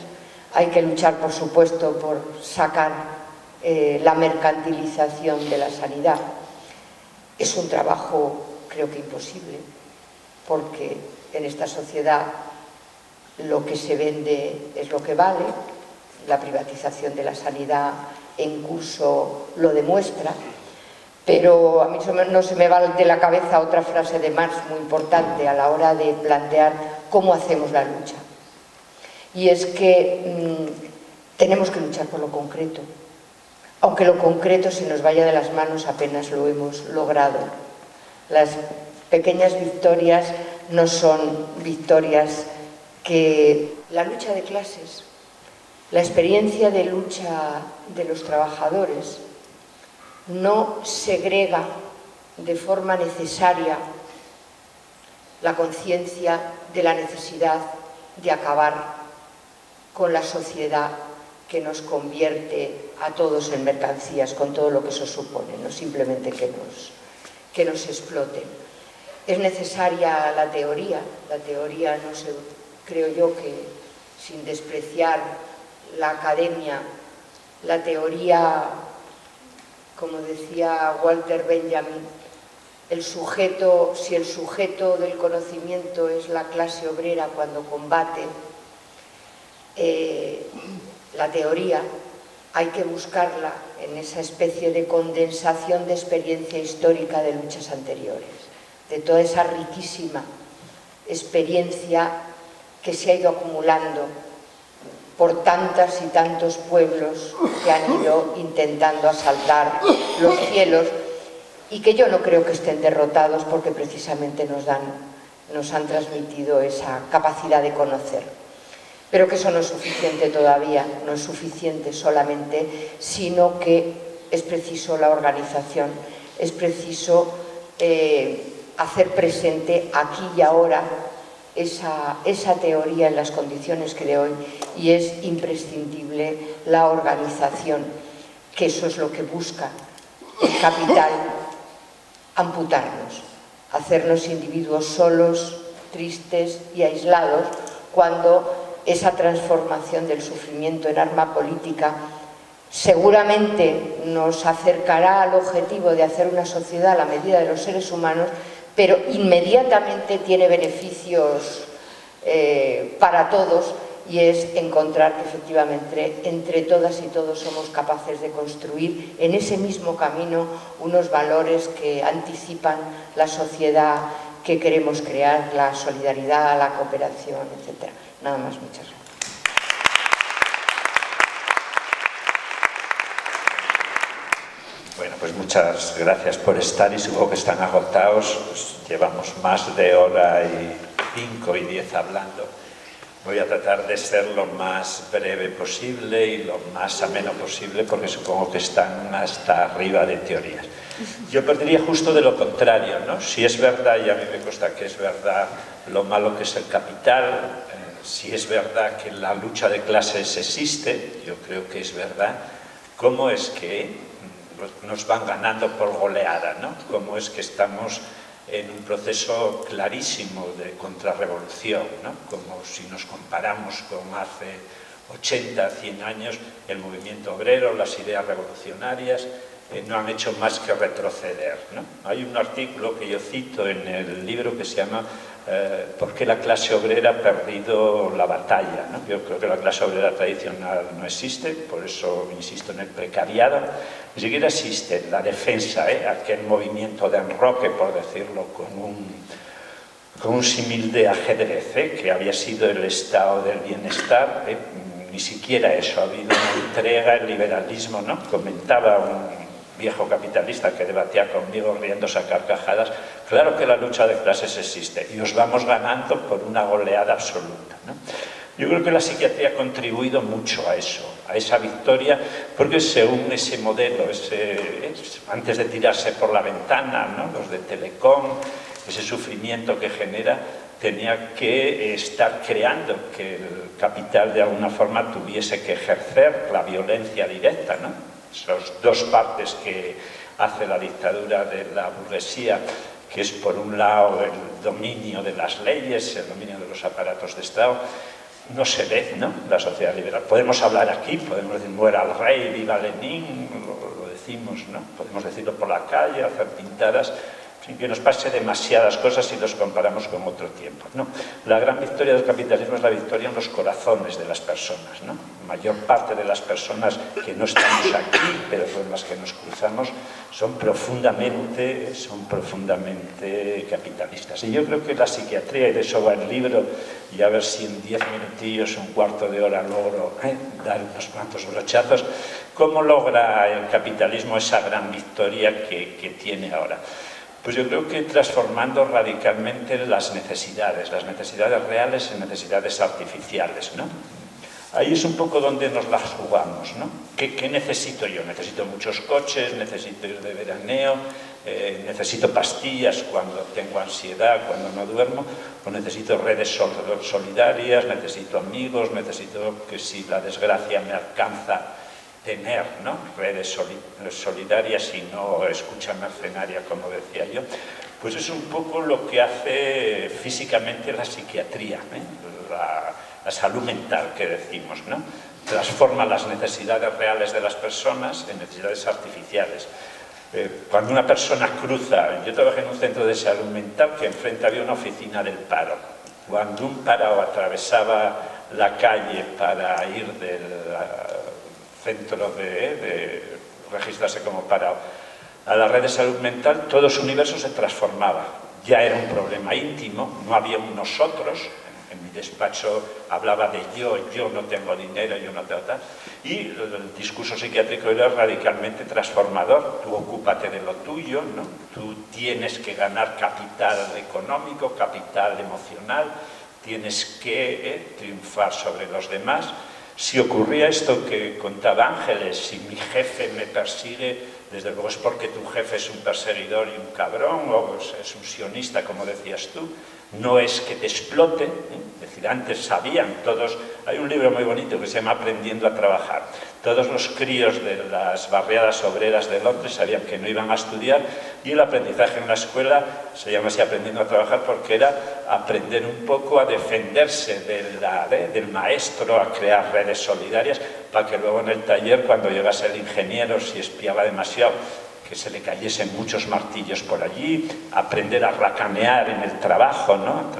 hay que luchar, por supuesto, por sacar la mercantilización de la sanidad. Es un trabajo, creo que imposible, porque en esta sociedad lo que se vende es lo que vale. La privatización de la sanidad en curso lo demuestra, pero a mí no se me va de la cabeza otra frase de Marx muy importante a la hora de plantear cómo hacemos la lucha. Y es que tenemos que luchar por lo concreto, aunque lo concreto se nos vaya de las manos apenas lo hemos logrado. Las pequeñas victorias no son victorias que... La lucha de clases, la experiencia de lucha de los trabajadores no segrega de forma necesaria la conciencia de la necesidad de acabar con la sociedad que nos convierte a todos en mercancías, con todo lo que eso supone, no simplemente que nos exploten. Es necesaria la teoría no sé, creo yo que sin despreciar la academia, la teoría, como decía Walter Benjamin, si el sujeto del conocimiento es la clase obrera cuando combate, la teoría hay que buscarla en esa especie de condensación de experiencia histórica de luchas anteriores, de toda esa riquísima experiencia que se ha ido acumulando por tantas y tantos pueblos que han ido intentando asaltar los cielos y que yo no creo que estén derrotados porque precisamente nos han transmitido esa capacidad de conocer. Pero que eso no es suficiente todavía, no es suficiente solamente, sino que es preciso la organización, es preciso hacer presente aquí y ahora esa teoría en las condiciones que de hoy, y es imprescindible la organización, que eso es lo que busca el capital, amputarnos, hacernos individuos solos, tristes y aislados, cuando esa transformación del sufrimiento en arma política seguramente nos acercará al objetivo de hacer una sociedad a la medida de los seres humanos, pero inmediatamente tiene beneficios para todos, y es encontrar que efectivamente entre todas y todos somos capaces de construir en ese mismo camino unos valores que anticipan la sociedad que queremos crear, la solidaridad, la cooperación, etc. Nada más, muchas gracias. Bueno, pues muchas gracias por estar, y supongo que están agotados, pues llevamos más de hora y 5 y 10 hablando. Voy a tratar de ser lo más breve posible y lo más ameno posible, porque supongo que están hasta arriba de teorías. Yo partiría justo de lo contrario, ¿no? Si es verdad, y a mí me consta que es verdad, lo malo que es el capital, si es verdad que la lucha de clases existe, yo creo que es verdad, ¿cómo es que nos van ganando por goleada, ¿no? ¿Cómo es que estamos en un proceso clarísimo de contrarrevolución, ¿no? Como si nos comparamos con hace 80, 100 años, el movimiento obrero, las ideas revolucionarias, no han hecho más que retroceder, ¿no? Hay un artículo que yo cito en el libro que se llama ¿por qué la clase obrera ha perdido la batalla? ¿No? Yo creo que la clase obrera tradicional no existe, por eso insisto en el precariado. Ni siquiera existe la defensa, aquel movimiento de enroque, por decirlo con un símil de ajedrez, que había sido el estado del bienestar. Ni siquiera eso, ha habido una entrega, el liberalismo, ¿no? Comentaba un viejo capitalista que debatía conmigo riéndose a carcajadas, claro que la lucha de clases existe y os vamos ganando por una goleada absoluta, ¿no? Yo creo que la psiquiatría ha contribuido mucho a eso, a esa victoria, porque según ese modelo, antes de tirarse por la ventana, ¿no? Los de Telecom, ese sufrimiento que genera, tenía que estar creando que el capital de alguna forma tuviese que ejercer la violencia directa, ¿no? Esas dos partes que hace la dictadura de la burguesía, que es por un lado el dominio de las leyes, el dominio de los aparatos de Estado, no se ve, ¿no? La sociedad liberal. Podemos hablar aquí, podemos decir muera el rey, viva Lenin, lo decimos, ¿no? Podemos decirlo por la calle, hacer pintadas, sin que nos pase demasiadas cosas si los comparamos con otro tiempo, ¿no? La gran victoria del capitalismo es la victoria en los corazones de las personas, ¿no? La mayor parte de las personas que no estamos aquí, pero con las que nos cruzamos, son profundamente capitalistas. Y yo creo que la psiquiatría, y de eso va el libro, y a ver si en 10 minutillos, un cuarto de hora logro dar unos cuantos brochazos, ¿cómo logra el capitalismo esa gran victoria que tiene ahora? Pues yo creo que transformando radicalmente las necesidades reales en necesidades artificiales, ¿no? Ahí es un poco donde nos las jugamos, ¿no? ¿Qué necesito yo? Necesito muchos coches, necesito ir de veraneo, necesito pastillas cuando tengo ansiedad, cuando no duermo, o necesito redes solidarias, necesito amigos, necesito que si la desgracia me alcanza tener, ¿no? Redes solidarias y no escucha mercenaria, como decía yo. Pues es un poco lo que hace físicamente la psiquiatría, la salud mental que decimos, ¿no? Transforma las necesidades reales de las personas en necesidades artificiales. Cuando una persona cruza, yo trabajé en un centro de salud mental que enfrente había una oficina del paro. Cuando un parado atravesaba la calle para ir del centro de registrarse como parado a la red de salud mental, todo su universo se transformaba. Ya era un problema íntimo, no había un nosotros. En mi despacho hablaba de yo no tengo dinero, yo no tengo tal. Y el discurso psiquiátrico era radicalmente transformador. Tú ocúpate de lo tuyo, ¿no? Tú tienes que ganar capital económico, capital emocional, tienes que triunfar sobre los demás. Si ocurría esto que contaba Ángeles, si mi jefe me persigue, desde luego es porque tu jefe es un perseguidor y un cabrón, o es un sionista, como decías tú, no es que te explote, es decir, antes sabían todos, hay un libro muy bonito que se llama Aprendiendo a trabajar, todos los críos de las barriadas obreras de Londres sabían que no iban a estudiar y el aprendizaje en la escuela se llama así Aprendiendo a trabajar porque era aprender un poco a defenderse del maestro, a crear redes solidarias para que luego en el taller cuando llegase el ingeniero si espiaba demasiado que se le cayesen muchos martillos por allí, aprender a racanear en el trabajo, ¿no?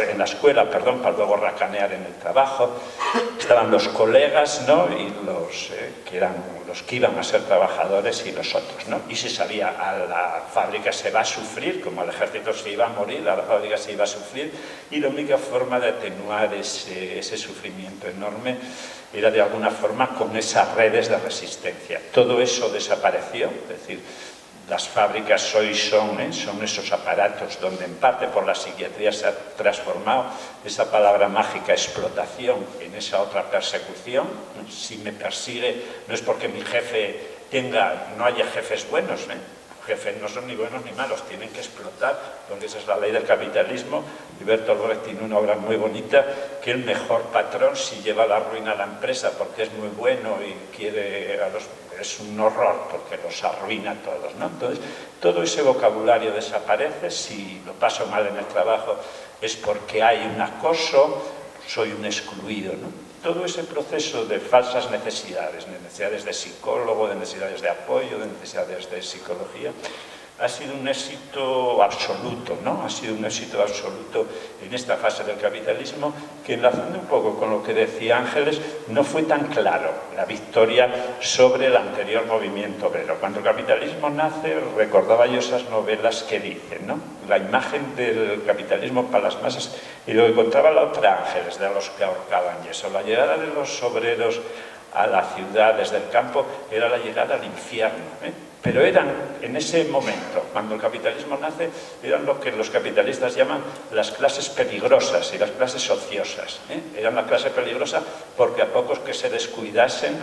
En la escuela, perdón, para luego racanear en el trabajo. Estaban los colegas, ¿no? Y que eran los que iban a ser trabajadores y los otros, ¿no? Y se sabía, a la fábrica se va a sufrir, como al ejército se iba a morir, a la fábrica se iba a sufrir, y la única forma de atenuar ese sufrimiento enorme era de alguna forma con esas redes de resistencia. Todo eso desapareció, es decir, Las fábricas hoy son esos aparatos donde en parte por la psiquiatría se ha transformado esa palabra mágica explotación en esa otra persecución. Si me persigue no es porque mi jefe no haya jefes buenos, jefes no son ni buenos ni malos, tienen que explotar, porque esa es la ley del capitalismo. Y Bertolt Brecht tiene una obra muy bonita, que el mejor patrón si lleva a la ruina a la empresa porque es muy bueno y quiere es un horror porque los arruina a todos, ¿no? Entonces, todo ese vocabulario desaparece. Si lo paso mal en el trabajo es porque hay un acoso, soy un excluido, ¿no? Todo ese proceso de falsas necesidades de psicólogo, de necesidades de apoyo, de necesidades de psicología, ha sido un éxito absoluto, ¿no? Ha sido un éxito absoluto en esta fase del capitalismo, que enlazando un poco con lo que decía Ángeles, no fue tan claro la victoria sobre el anterior movimiento obrero. Cuando el capitalismo nace, recordaba yo esas novelas que dicen, ¿no? La imagen del capitalismo para las masas, y lo que contaba la otra Ángeles, de los que ahorcaban y eso. La llegada de los obreros a la ciudad desde el campo era la llegada al infierno, Pero eran, en ese momento, cuando el capitalismo nace, eran lo que los capitalistas llaman las clases peligrosas y las clases ociosas. Eran la clase peligrosa porque a pocos que se descuidasen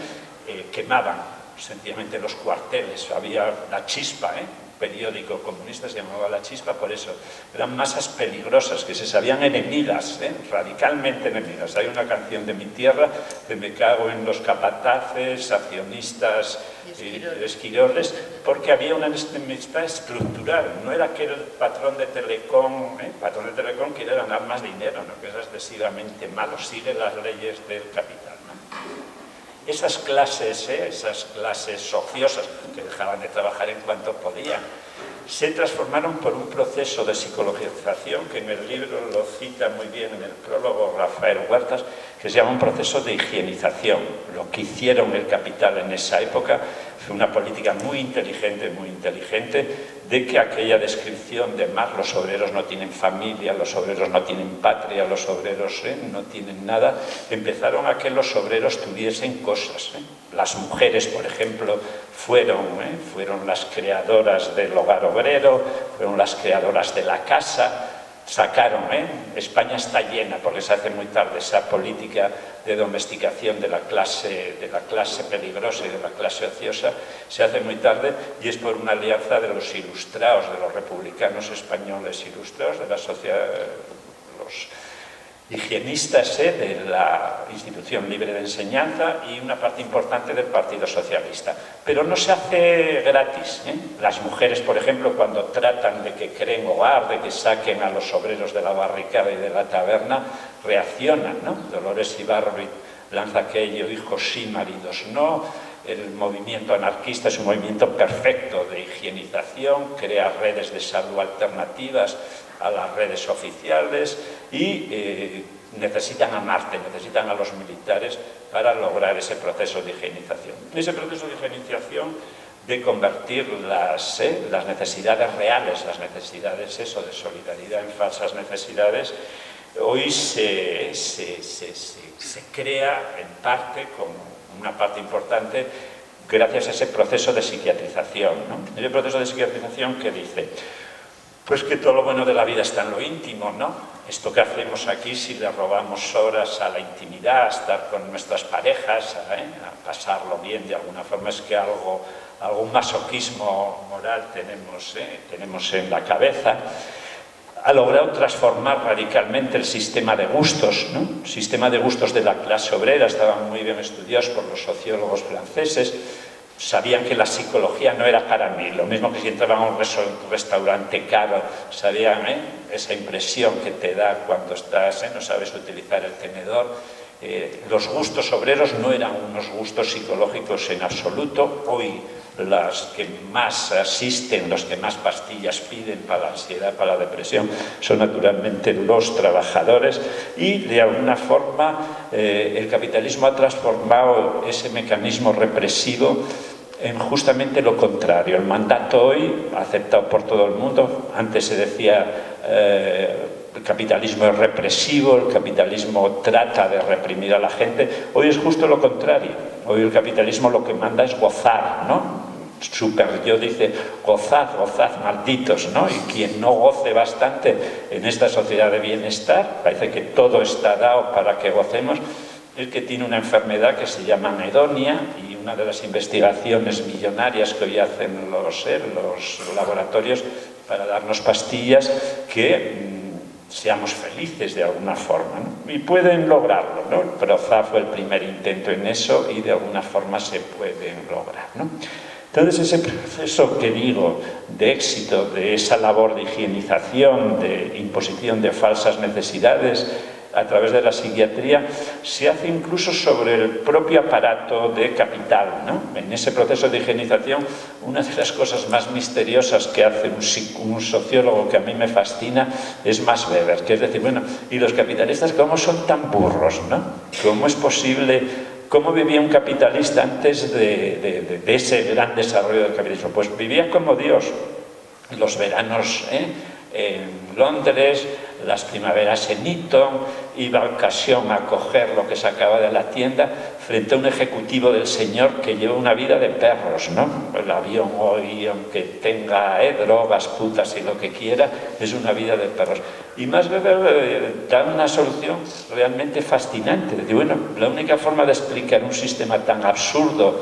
quemaban sencillamente los cuarteles. Había la Chispa, un periódico comunista se llamaba La Chispa por eso. Eran masas peligrosas que se sabían enemigas, radicalmente enemigas. Hay una canción de Mi Tierra de Me cago en los capataces, accionistas y esquiroles, porque había una enemistad estructural. No era que el patrón de Telecom quiere ganar más dinero, ¿no? Que es excesivamente malo, sigue las leyes del capital, ¿no? Esas clases ociosas, que dejaban de trabajar en cuanto podían, se transformaron por un proceso de psicologización que en el libro lo cita muy bien en el prólogo Rafael Huertas, que se llama un proceso de higienización. Lo que hicieron el capital en esa época fue una política muy inteligente, de que aquella descripción de Marx, los obreros no tienen familia, los obreros no tienen patria, los obreros no tienen nada, empezaron a que los obreros tuviesen cosas. Las mujeres, por ejemplo, fueron las creadoras del hogar obrero, fueron las creadoras de la casa, sacaron, España está llena, porque se hace muy tarde, esa política de domesticación de la clase peligrosa y de la clase ociosa, se hace muy tarde, y es por una alianza de los ilustrados, de los republicanos españoles ilustrados, de la sociedad, los higienistas de la Institución Libre de Enseñanza y una parte importante del Partido Socialista. Pero no se hace gratis. Las mujeres, por ejemplo, cuando tratan de que creen hogar, de que saquen a los obreros de la barricada y de la taberna, reaccionan, ¿no? Dolores Ibarri lanza aquello, hijos sí, maridos no. El movimiento anarquista es un movimiento perfecto de higienización, crea redes de salud alternativas a las redes oficiales y necesitan a Marte, necesitan a los militares para lograr ese proceso de higienización. Ese proceso de higienización de convertir las necesidades reales, las necesidades de solidaridad en falsas necesidades, hoy se crea en parte con una parte importante gracias a ese proceso de psiquiatrización, ¿no? Ese proceso de psiquiatrización que dice, pues que todo lo bueno de la vida está en lo íntimo, ¿no? Esto que hacemos aquí, si le robamos horas a la intimidad, a estar con nuestras parejas, a pasarlo bien de alguna forma, es que algún masoquismo moral tenemos en la cabeza. Ha logrado transformar radicalmente el sistema de gustos, ¿no? El sistema de gustos de la clase obrera, estaban muy bien estudiados por los sociólogos franceses, sabían que la psicología no era para mí, lo mismo que si entraban a un restaurante caro, sabían esa impresión que te da cuando no sabes utilizar el tenedor. Los gustos obreros no eran unos gustos psicológicos en absoluto. Hoy las que más asisten, los que más pastillas piden para la ansiedad, para la depresión, son naturalmente los trabajadores, y de alguna forma el capitalismo ha transformado ese mecanismo represivo en justamente lo contrario. El mandato hoy, aceptado por todo el mundo, antes se decía el capitalismo es represivo, el capitalismo trata de reprimir a la gente. Hoy es justo lo contrario. Hoy el capitalismo lo que manda es gozar, ¿no? super yo dice, gozad, gozad, malditos, ¿no? Y quien no goce bastante en esta sociedad de bienestar, parece que todo está dado para que gocemos, es que tiene una enfermedad que se llama anedonia, y una de las investigaciones millonarias que hoy hacen los laboratorios para darnos pastillas que seamos felices de alguna forma, ¿no? Y pueden lograrlo, ¿no? El Prozac fue el primer intento en eso y de alguna forma se pueden lograr, ¿no? Entonces ese proceso que digo de éxito, de esa labor de higienización, de imposición de falsas necesidades a través de la psiquiatría, se hace incluso sobre el propio aparato de capital, ¿no? En ese proceso de higienización, una de las cosas más misteriosas que hace un sociólogo que a mí me fascina es Max Weber, que es decir, bueno, ¿y los capitalistas cómo son tan burros, ¿no? ¿Cómo es posible? ¿Cómo vivía un capitalista antes de ese gran desarrollo del capitalismo? Pues vivía como Dios. Los veranos en Londres, las primaveras en Eton, iba a ocasión a coger lo que sacaba de la tienda frente a un ejecutivo del señor que lleva una vida de perros, ¿no? El avión hoy, aunque tenga drogas, putas y lo que quiera, es una vida de perros. Y Max Weber da una solución realmente fascinante. Dice, bueno, la única forma de explicar un sistema tan absurdo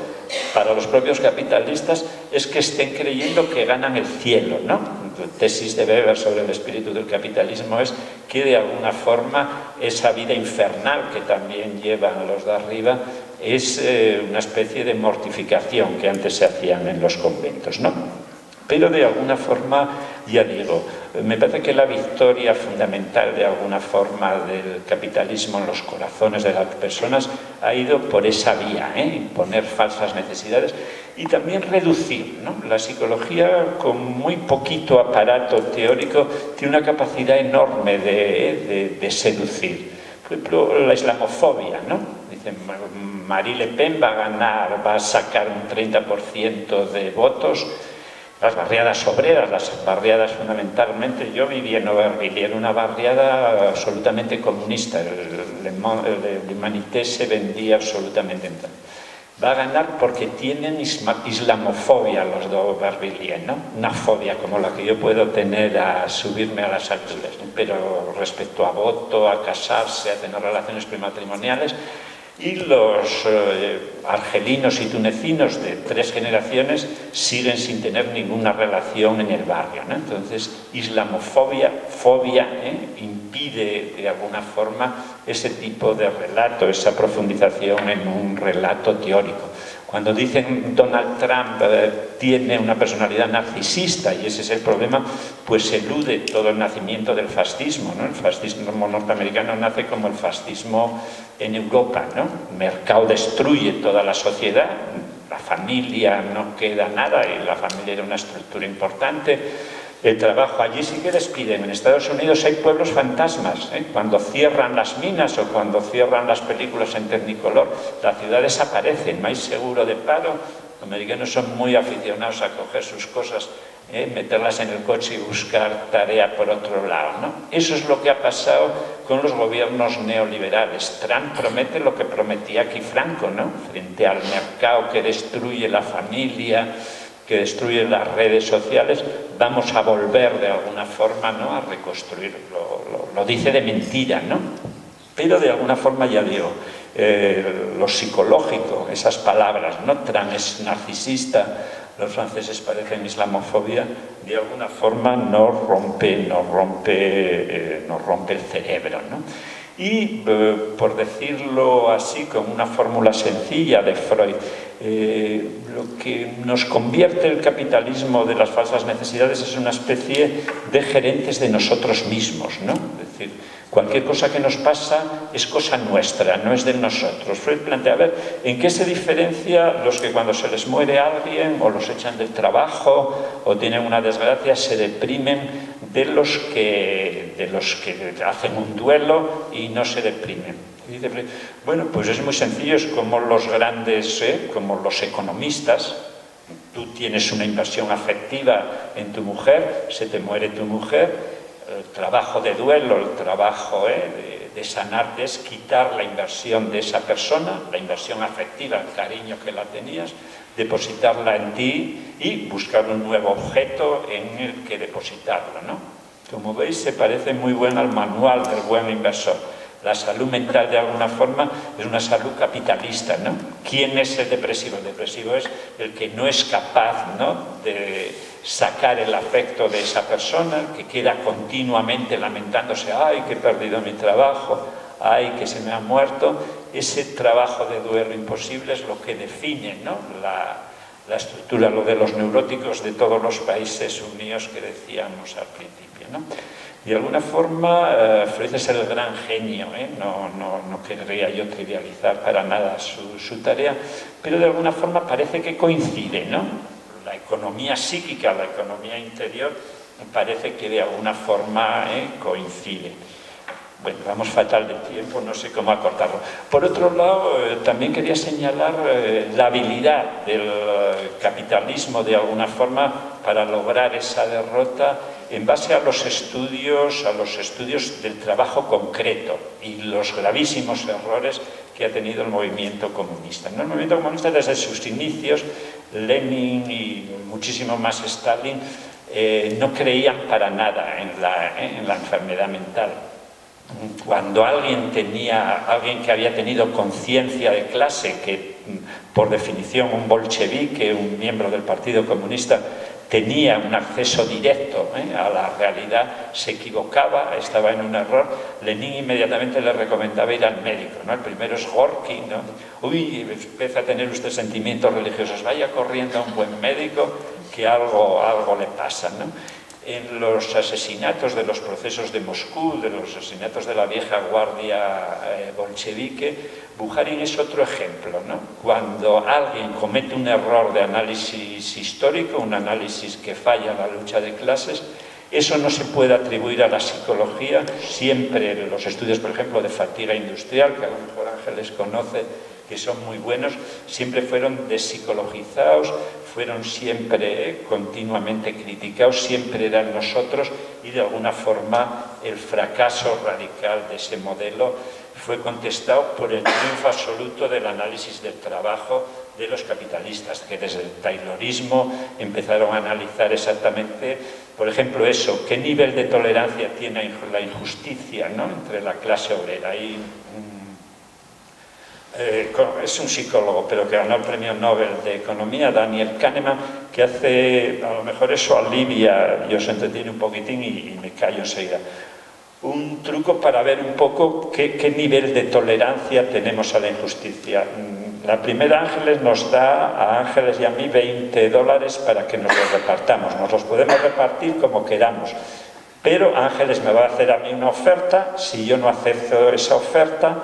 para los propios capitalistas es que estén creyendo que ganan el cielo, ¿no? La tesis de Weber sobre el espíritu del capitalismo es que de alguna forma esa vida infernal que también llevan los de arriba es una especie de mortificación que antes se hacían en los conventos, ¿no? Pero de alguna forma, ya digo, me parece que la victoria fundamental de alguna forma del capitalismo en los corazones de las personas ha ido por esa vía, imponer falsas necesidades y también reducir, ¿no? La psicología, con muy poquito aparato teórico, tiene una capacidad enorme de seducir. Por ejemplo, la islamofobia, ¿no? Dicen, Marie Le Pen va a ganar, va a sacar un 30% de votos. Las barriadas obreras, las barriadas fundamentalmente, yo vivía en Aubervilliers, era una barriada absolutamente comunista, el Humanité se vendía absolutamente en todo. Va a ganar porque tienen islamofobia los de Aubervilliers, ¿no? Una fobia como la que yo puedo tener a subirme a las alturas, ¿no? Pero respecto a voto, a casarse, a tener relaciones prematrimoniales. Y los argelinos y tunecinos de 3 generaciones siguen sin tener ninguna relación en el barrio, ¿no? Entonces, islamofobia, impide de alguna forma ese tipo de relato, esa profundización en un relato teórico. Cuando dicen Donald Trump tiene una personalidad narcisista y ese es el problema, pues elude todo el nacimiento del fascismo, ¿no? El fascismo norteamericano nace como el fascismo en Europa, ¿no? El mercado destruye toda la sociedad, la familia no queda nada y la familia era una estructura importante. El trabajo, allí sí que despiden. En Estados Unidos hay pueblos fantasmas, Cuando cierran las minas o cuando cierran las películas en Technicolor, la ciudad desaparece, no hay seguro de paro. Los americanos son muy aficionados a coger sus cosas, meterlas en el coche y buscar tarea por otro lado, ¿no? Eso es lo que ha pasado con los gobiernos neoliberales. Trump promete lo que prometía aquí Franco, ¿no? Frente al mercado que destruye la familia, que destruyen las redes sociales, vamos a volver de alguna forma, ¿no? A reconstruir, lo dice de mentira, ¿no? Pero de alguna forma, ya digo, lo psicológico, esas palabras, ¿no? Trump es narcisista, los franceses parecen islamofobia, de alguna forma nos rompe el cerebro, ¿no? Y, por decirlo así, con una fórmula sencilla de Freud, lo que nos convierte el capitalismo de las falsas necesidades es una especie de gerentes de nosotros mismos, ¿no? Es decir, cualquier cosa que nos pasa es cosa nuestra, no es de nosotros. Freud plantea, a ver, ¿en qué se diferencia los que cuando se les muere alguien o los echan del trabajo o tienen una desgracia se deprimen de los que hacen un duelo y no se deprimen? Y dice, bueno, pues es muy sencillo, es como los grandes, como los economistas. Tú tienes una inversión afectiva en tu mujer, se te muere tu mujer, el trabajo de duelo, el trabajo de sanarte es quitar la inversión de esa persona, la inversión afectiva, el cariño que la tenías, depositarla en ti y buscar un nuevo objeto en el que depositarlo, ¿no? Como veis, se parece muy bien al manual del buen inversor. La salud mental, de alguna forma, es una salud capitalista, ¿no? ¿Quién es el depresivo? El depresivo es el que no es capaz, ¿no?, de sacar el afecto de esa persona, que queda continuamente lamentándose, ¡ay, que he perdido mi trabajo! ¡Ay, que se me ha muerto! Ese trabajo de duelo imposible es lo que define, ¿no?, la estructura, lo de los neuróticos de todos los países unidos que decíamos al principio, ¿no? De alguna forma, Freud es el gran genio, ¿eh? No querría yo trivializar para nada su tarea, pero de alguna forma parece que coincide, ¿no? La economía psíquica, la economía interior, parece que de alguna forma coincide. Bueno, vamos fatal de tiempo, no sé cómo acortarlo. Por otro lado, también quería señalar la habilidad del capitalismo, de alguna forma, para lograr esa derrota en base a los estudios del trabajo concreto y los gravísimos errores que ha tenido el movimiento comunista, ¿no? El movimiento comunista, desde sus inicios, Lenin y muchísimo más Stalin, no creían para nada en la enfermedad mental. Cuando alguien que había tenido conciencia de clase, que por definición un bolchevique, un miembro del Partido Comunista, tenía un acceso directo a la realidad, se equivocaba, estaba en un error, Lenin inmediatamente le recomendaba ir al médico, ¿no? El primero es Gorky, ¿no? Uy, empieza a tener usted sentimientos religiosos, vaya corriendo a un buen médico que algo le pasa, ¿no? En los asesinatos de los procesos de Moscú, de los asesinatos de la vieja guardia bolchevique, Bukharin es otro ejemplo, ¿no? Cuando alguien comete un error de análisis histórico, un análisis que falla en la lucha de clases, eso no se puede atribuir a la psicología. Siempre los estudios, por ejemplo, de fatiga industrial, que a lo mejor Ángeles conoce, que son muy buenos, siempre fueron despsicologizados, fueron siempre continuamente criticados, siempre eran nosotros, y de alguna forma el fracaso radical de ese modelo fue contestado por el triunfo absoluto del análisis del trabajo de los capitalistas, que desde el taylorismo empezaron a analizar exactamente, por ejemplo, eso, qué nivel de tolerancia tiene la injusticia, ¿no?, entre la clase obrera. Es un psicólogo, pero que ganó el premio Nobel de Economía, Daniel Kahneman, que hace, a lo mejor eso alivia, yo os entretiene un poquitín y me callo enseguida, un truco para ver un poco qué nivel de tolerancia tenemos a la injusticia. La primera Ángeles nos da a Ángeles y a mí $20 para que nos los repartamos. Nos los podemos repartir como queramos, pero Ángeles me va a hacer a mí una oferta. Si yo no acepto esa oferta,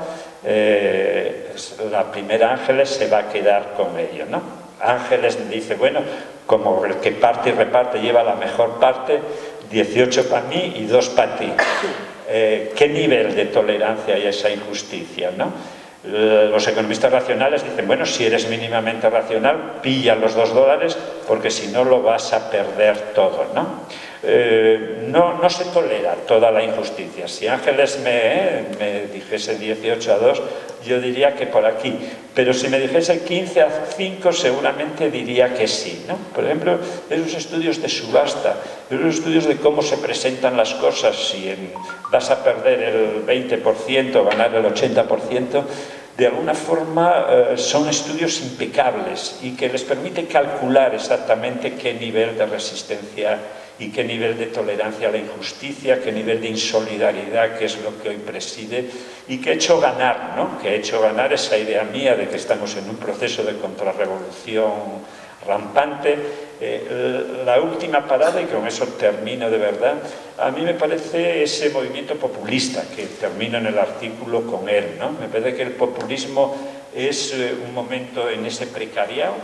la primera Ángeles se va a quedar con ello, ¿no? Ángeles dice, bueno, como el que parte y reparte lleva la mejor parte, 18 para mí y 2 para ti. ¿Qué nivel de tolerancia hay a esa injusticia, ¿no? Los economistas racionales dicen, bueno, si eres mínimamente racional, pilla los $2 porque si no lo vas a perder todo, ¿no? No se tolera toda la injusticia. Si Ángeles me dijese 18-2, yo diría que por aquí, pero si me dijese 15-5, seguramente diría que sí, ¿no? Por ejemplo, esos estudios de subasta, esos estudios de cómo se presentan las cosas, si vas a perder el 20%, ganar el 80%, de alguna forma son estudios impecables y que les permite calcular exactamente qué nivel de resistencia y qué nivel de tolerancia a la injusticia, qué nivel de insolidaridad, que es lo que hoy preside, y que ha hecho ganar, ¿no? Que ha hecho ganar esa idea mía de que estamos en un proceso de contrarrevolución rampante. La última parada, y con eso termino de verdad, a mí me parece ese movimiento populista, que termino en el artículo con él, ¿no? Me parece que el populismo es un momento en ese precariado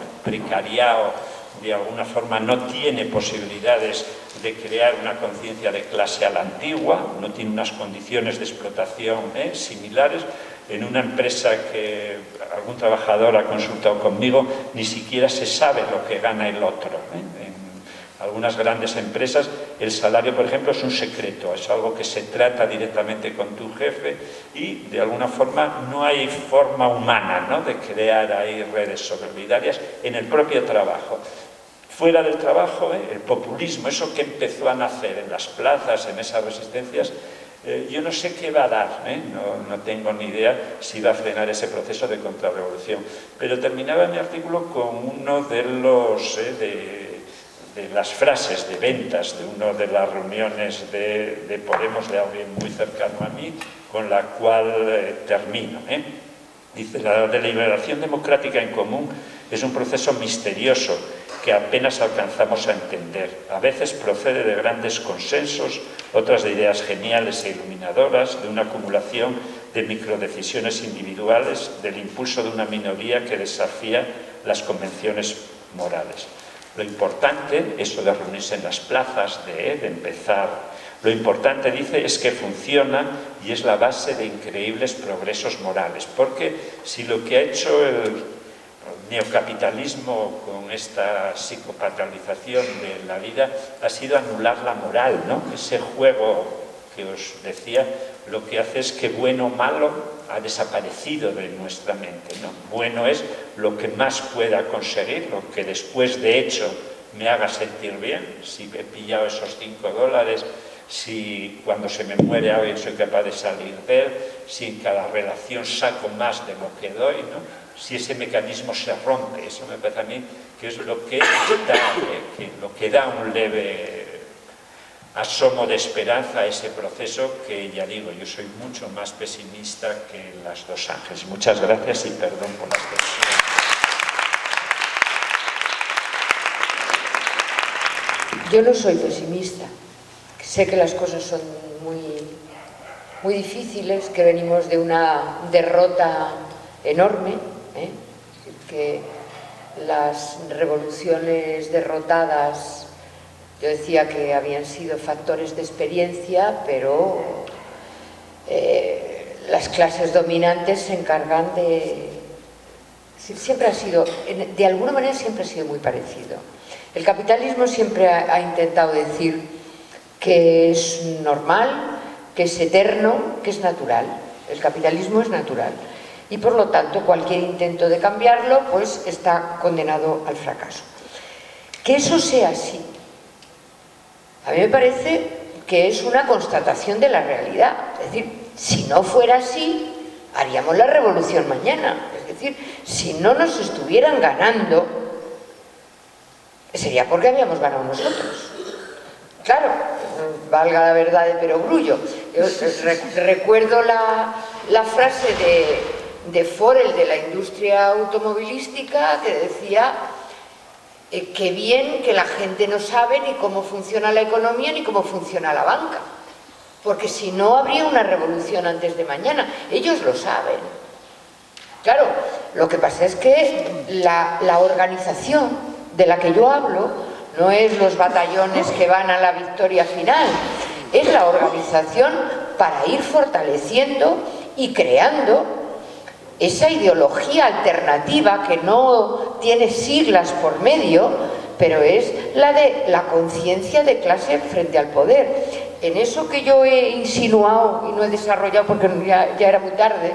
de alguna forma no tiene posibilidades de crear una conciencia de clase a la antigua, no tiene unas condiciones de explotación similares. En una empresa que algún trabajador ha consultado conmigo, ni siquiera se sabe lo que gana el otro. algunas grandes empresas, el salario, por ejemplo, es un secreto, es algo que se trata directamente con tu jefe y, de alguna forma, no hay forma humana, ¿no?, de crear ahí redes solidarias en el propio trabajo. Fuera del trabajo, el populismo, eso que empezó a nacer en las plazas, en esas resistencias, yo no sé qué va a dar, no tengo ni idea si va a frenar ese proceso de contrarrevolución. Pero terminaba mi artículo con uno de los... de las frases de ventas de una de las reuniones de Podemos, de alguien muy cercano a mí, con la cual termino. Dice: la deliberación democrática en común es un proceso misterioso que apenas alcanzamos a entender. A veces procede de grandes consensos, otras de ideas geniales e iluminadoras, de una acumulación de microdecisiones individuales, del impulso de una minoría que desafía las convenciones morales. Lo importante, eso de reunirse en las plazas, de empezar, lo importante, dice, es que funciona y es la base de increíbles progresos morales. Porque si lo que ha hecho el neocapitalismo con esta psicopatralización de la vida ha sido anular la moral, ¿no? Ese juego que os decía, lo que hace es que bueno o malo ha desaparecido de nuestra mente, ¿no? Bueno es lo que más pueda conseguir, lo que después de hecho me haga sentir bien, si he pillado esos $5, si cuando se me muere alguien soy capaz de salir de él, si en cada relación saco más de lo que doy, ¿no? Si ese mecanismo se rompe, eso me parece a mí que es lo que da un leve asomo de esperanza a ese proceso que, ya digo, yo soy mucho más pesimista que las dos ángeles. Muchas gracias y perdón por la extensión. Yo no soy pesimista. Sé que las cosas son muy difíciles, que venimos de una derrota enorme, que las revoluciones derrotadas, yo decía que habían sido factores de experiencia, pero las clases dominantes se encargan de... Siempre ha sido, de alguna manera siempre ha sido muy parecido. El capitalismo siempre ha intentado decir que es normal, que es eterno, que es natural. El capitalismo es natural. Y por lo tanto cualquier intento de cambiarlo pues está condenado al fracaso. Que eso sea así, a mí me parece que es una constatación de la realidad. Es decir, si no fuera así, haríamos la revolución mañana. Es decir, si no nos estuvieran ganando, sería porque habíamos ganado nosotros. Claro, valga la verdad de perogrullo. Yo recuerdo la frase de Ford, el de la industria automovilística, que decía que bien que la gente no sabe ni cómo funciona la economía ni cómo funciona la banca, porque si no habría una revolución antes de mañana. Ellos lo saben. Claro, lo que pasa es que la organización de la que yo hablo no es los batallones que van a la victoria final, es la organización para ir fortaleciendo y creando esa ideología alternativa que no tiene siglas por medio, pero es la de la conciencia de clase frente al poder. En eso que yo he insinuado y no he desarrollado porque ya era muy tarde,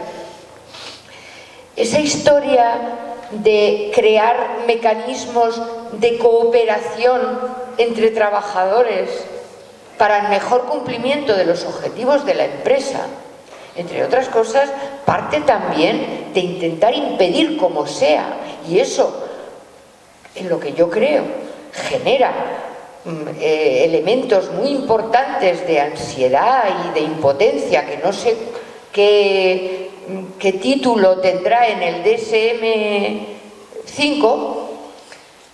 esa historia de crear mecanismos de cooperación entre trabajadores para el mejor cumplimiento de los objetivos de la empresa, entre otras cosas, parte también de intentar impedir como sea, y eso, en lo que yo creo, genera elementos muy importantes de ansiedad y de impotencia, que no sé qué título tendrá en el DSM-5,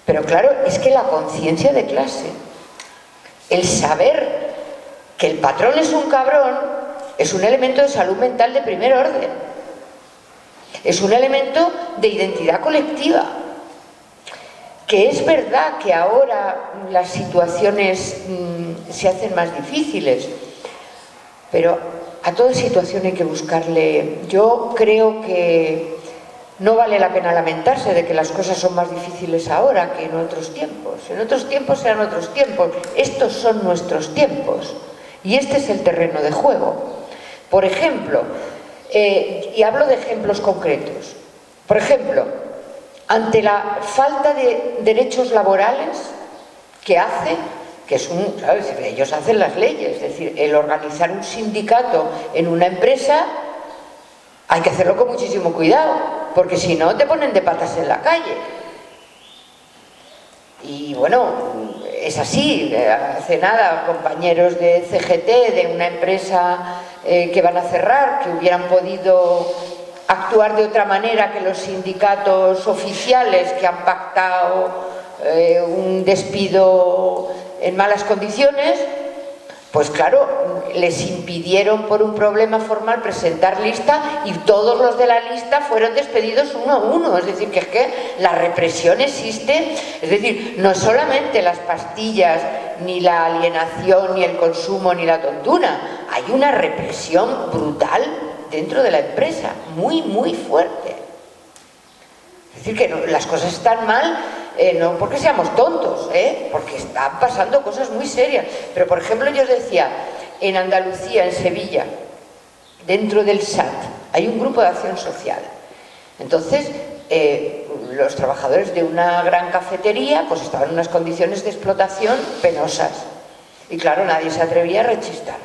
pero claro, es que la conciencia de clase, el saber que el patrón es un cabrón, es un elemento de salud mental de primer orden, es un elemento de identidad colectiva. Que es verdad que ahora las situaciones se hacen más difíciles, pero a toda situación hay que buscarle. Yo creo que no vale la pena lamentarse de que las cosas son más difíciles ahora que en otros tiempos. En otros tiempos eran otros tiempos. Estos son nuestros tiempos. Y este es el terreno de juego. Por ejemplo, y hablo de ejemplos concretos. Por ejemplo, ante la falta de derechos laborales que hace, que es un, ¿sabes? Ellos hacen las leyes, es decir, el organizar un sindicato en una empresa hay que hacerlo con muchísimo cuidado, porque si no te ponen de patas en la calle. Y bueno, es así. Hace nada, compañeros de CGT, de una empresa que van a cerrar, que hubieran podido actuar de otra manera que los sindicatos oficiales que han pactado un despido en malas condiciones, pues claro, les impidieron por un problema formal presentar lista y todos los de la lista fueron despedidos uno a uno. Es decir, que es que la represión existe. Es decir, no solamente las pastillas, ni la alienación, ni el consumo, ni la tontuna. Hay una represión brutal dentro de la empresa, muy, muy fuerte. Es decir, que no, las cosas están mal. No porque seamos tontos, porque están pasando cosas muy serias. Pero, por ejemplo, yo os decía, en Andalucía, en Sevilla, dentro del SAT, hay un grupo de acción social. Entonces, los trabajadores de una gran cafetería pues estaban en unas condiciones de explotación penosas. Y claro, nadie se atrevía a rechistar.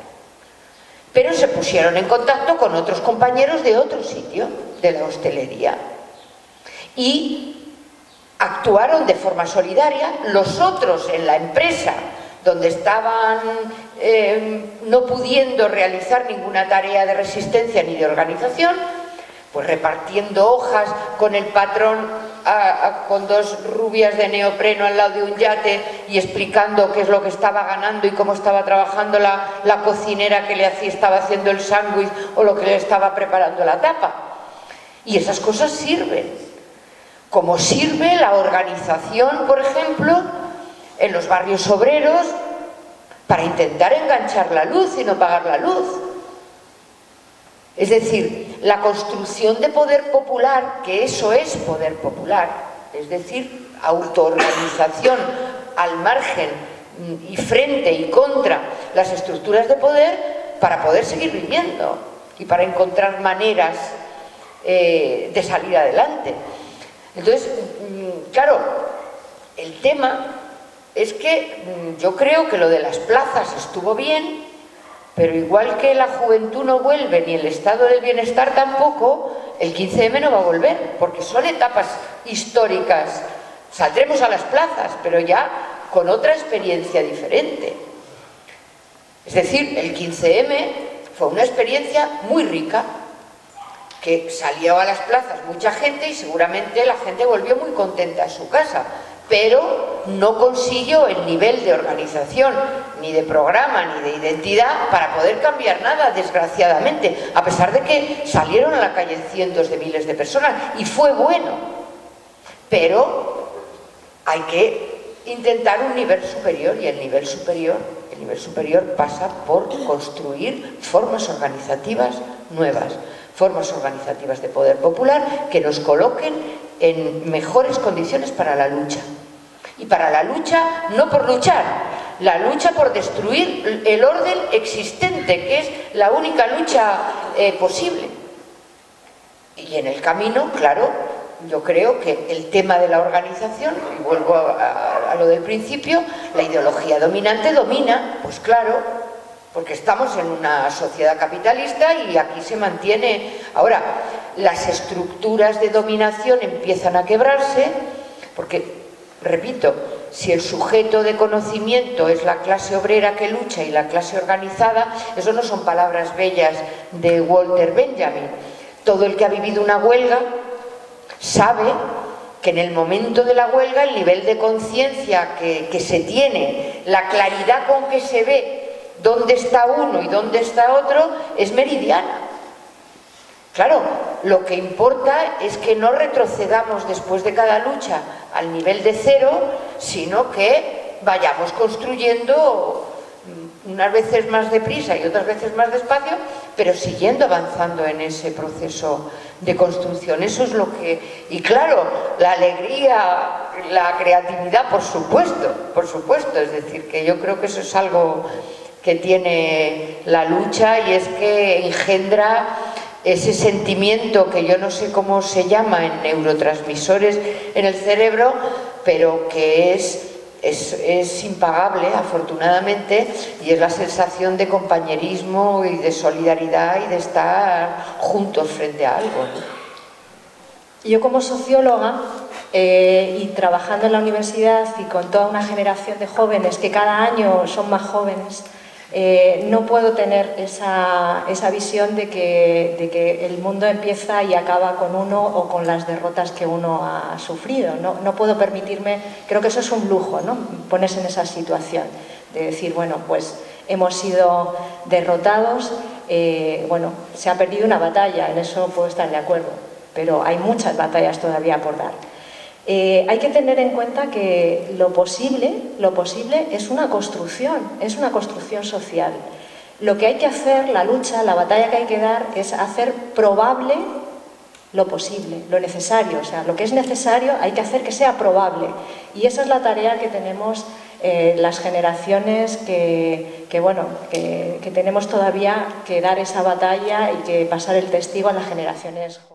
Pero se pusieron en contacto con otros compañeros de otro sitio, de la hostelería. Y actuaron de forma solidaria. Los otros en la empresa donde estaban no pudiendo realizar ninguna tarea de resistencia ni de organización, pues repartiendo hojas con el patrón con dos rubias de neopreno al lado de un yate y explicando qué es lo que estaba ganando y cómo estaba trabajando la cocinera que estaba haciendo el sándwich o lo que le estaba preparando la tapa. Y esas cosas sirven. Como sirve la organización, por ejemplo, en los barrios obreros para intentar enganchar la luz y no pagar la luz. Es decir, la construcción de poder popular, que eso es poder popular, es decir, autoorganización al margen y frente y contra las estructuras de poder para poder seguir viviendo y para encontrar maneras de salir adelante. Entonces, claro, el tema es que yo creo que lo de las plazas estuvo bien, pero igual que la juventud no vuelve ni el estado del bienestar tampoco, el 15M no va a volver, porque son etapas históricas. Saldremos a las plazas, pero ya con otra experiencia diferente. Es decir, el 15M fue una experiencia muy rica, que salió a las plazas mucha gente y seguramente la gente volvió muy contenta a su casa, pero no consiguió el nivel de organización, ni de programa, ni de identidad para poder cambiar nada, desgraciadamente, a pesar de que salieron a la calle cientos de miles de personas, y fue bueno. Pero hay que intentar un nivel superior, y el nivel superior pasa por construir formas organizativas nuevas, formas organizativas de poder popular que nos coloquen en mejores condiciones para la lucha. Y para la lucha, no por luchar, la lucha por destruir el orden existente, que es la única lucha posible. Y en el camino, claro, yo creo que el tema de la organización, y vuelvo a lo del principio, la ideología dominante domina, pues claro, porque estamos en una sociedad capitalista y aquí se mantiene. Ahora, las estructuras de dominación empiezan a quebrarse, porque, repito, si el sujeto de conocimiento es la clase obrera que lucha y la clase organizada, eso no son palabras bellas de Walter Benjamin. Todo el que ha vivido una huelga sabe que en el momento de la huelga el nivel de conciencia que se tiene, la claridad con que se ve dónde está uno y dónde está otro, es meridiana. Claro, lo que importa es que no retrocedamos después de cada lucha al nivel de cero, sino que vayamos construyendo unas veces más deprisa y otras veces más despacio, pero siguiendo avanzando en ese proceso de construcción. Eso es lo que... Y claro, la alegría, la creatividad, por supuesto, es decir, que yo creo que eso es algo que tiene la lucha, y es que engendra ese sentimiento que yo no sé cómo se llama en neurotransmisores en el cerebro, pero que es impagable, afortunadamente, y es la sensación de compañerismo y de solidaridad y de estar juntos frente a algo, ¿no? Yo, como socióloga, y trabajando en la universidad y con toda una generación de jóvenes que cada año son más jóvenes, no puedo tener esa visión de que el mundo empieza y acaba con uno o con las derrotas que uno ha sufrido. No puedo permitirme, creo que eso es un lujo, ¿no? Ponerse en esa situación de decir, bueno, pues hemos sido derrotados, bueno, se ha perdido una batalla, en eso puedo estar de acuerdo, pero hay muchas batallas todavía por dar. Hay que tener en cuenta que lo posible es una construcción social. Lo que hay que hacer, la lucha, la batalla que hay que dar, es hacer probable lo posible, lo necesario. O sea, lo que es necesario hay que hacer que sea probable. Y esa es la tarea que tenemos las generaciones que tenemos todavía que dar esa batalla y que pasar el testigo a las generaciones jóvenes.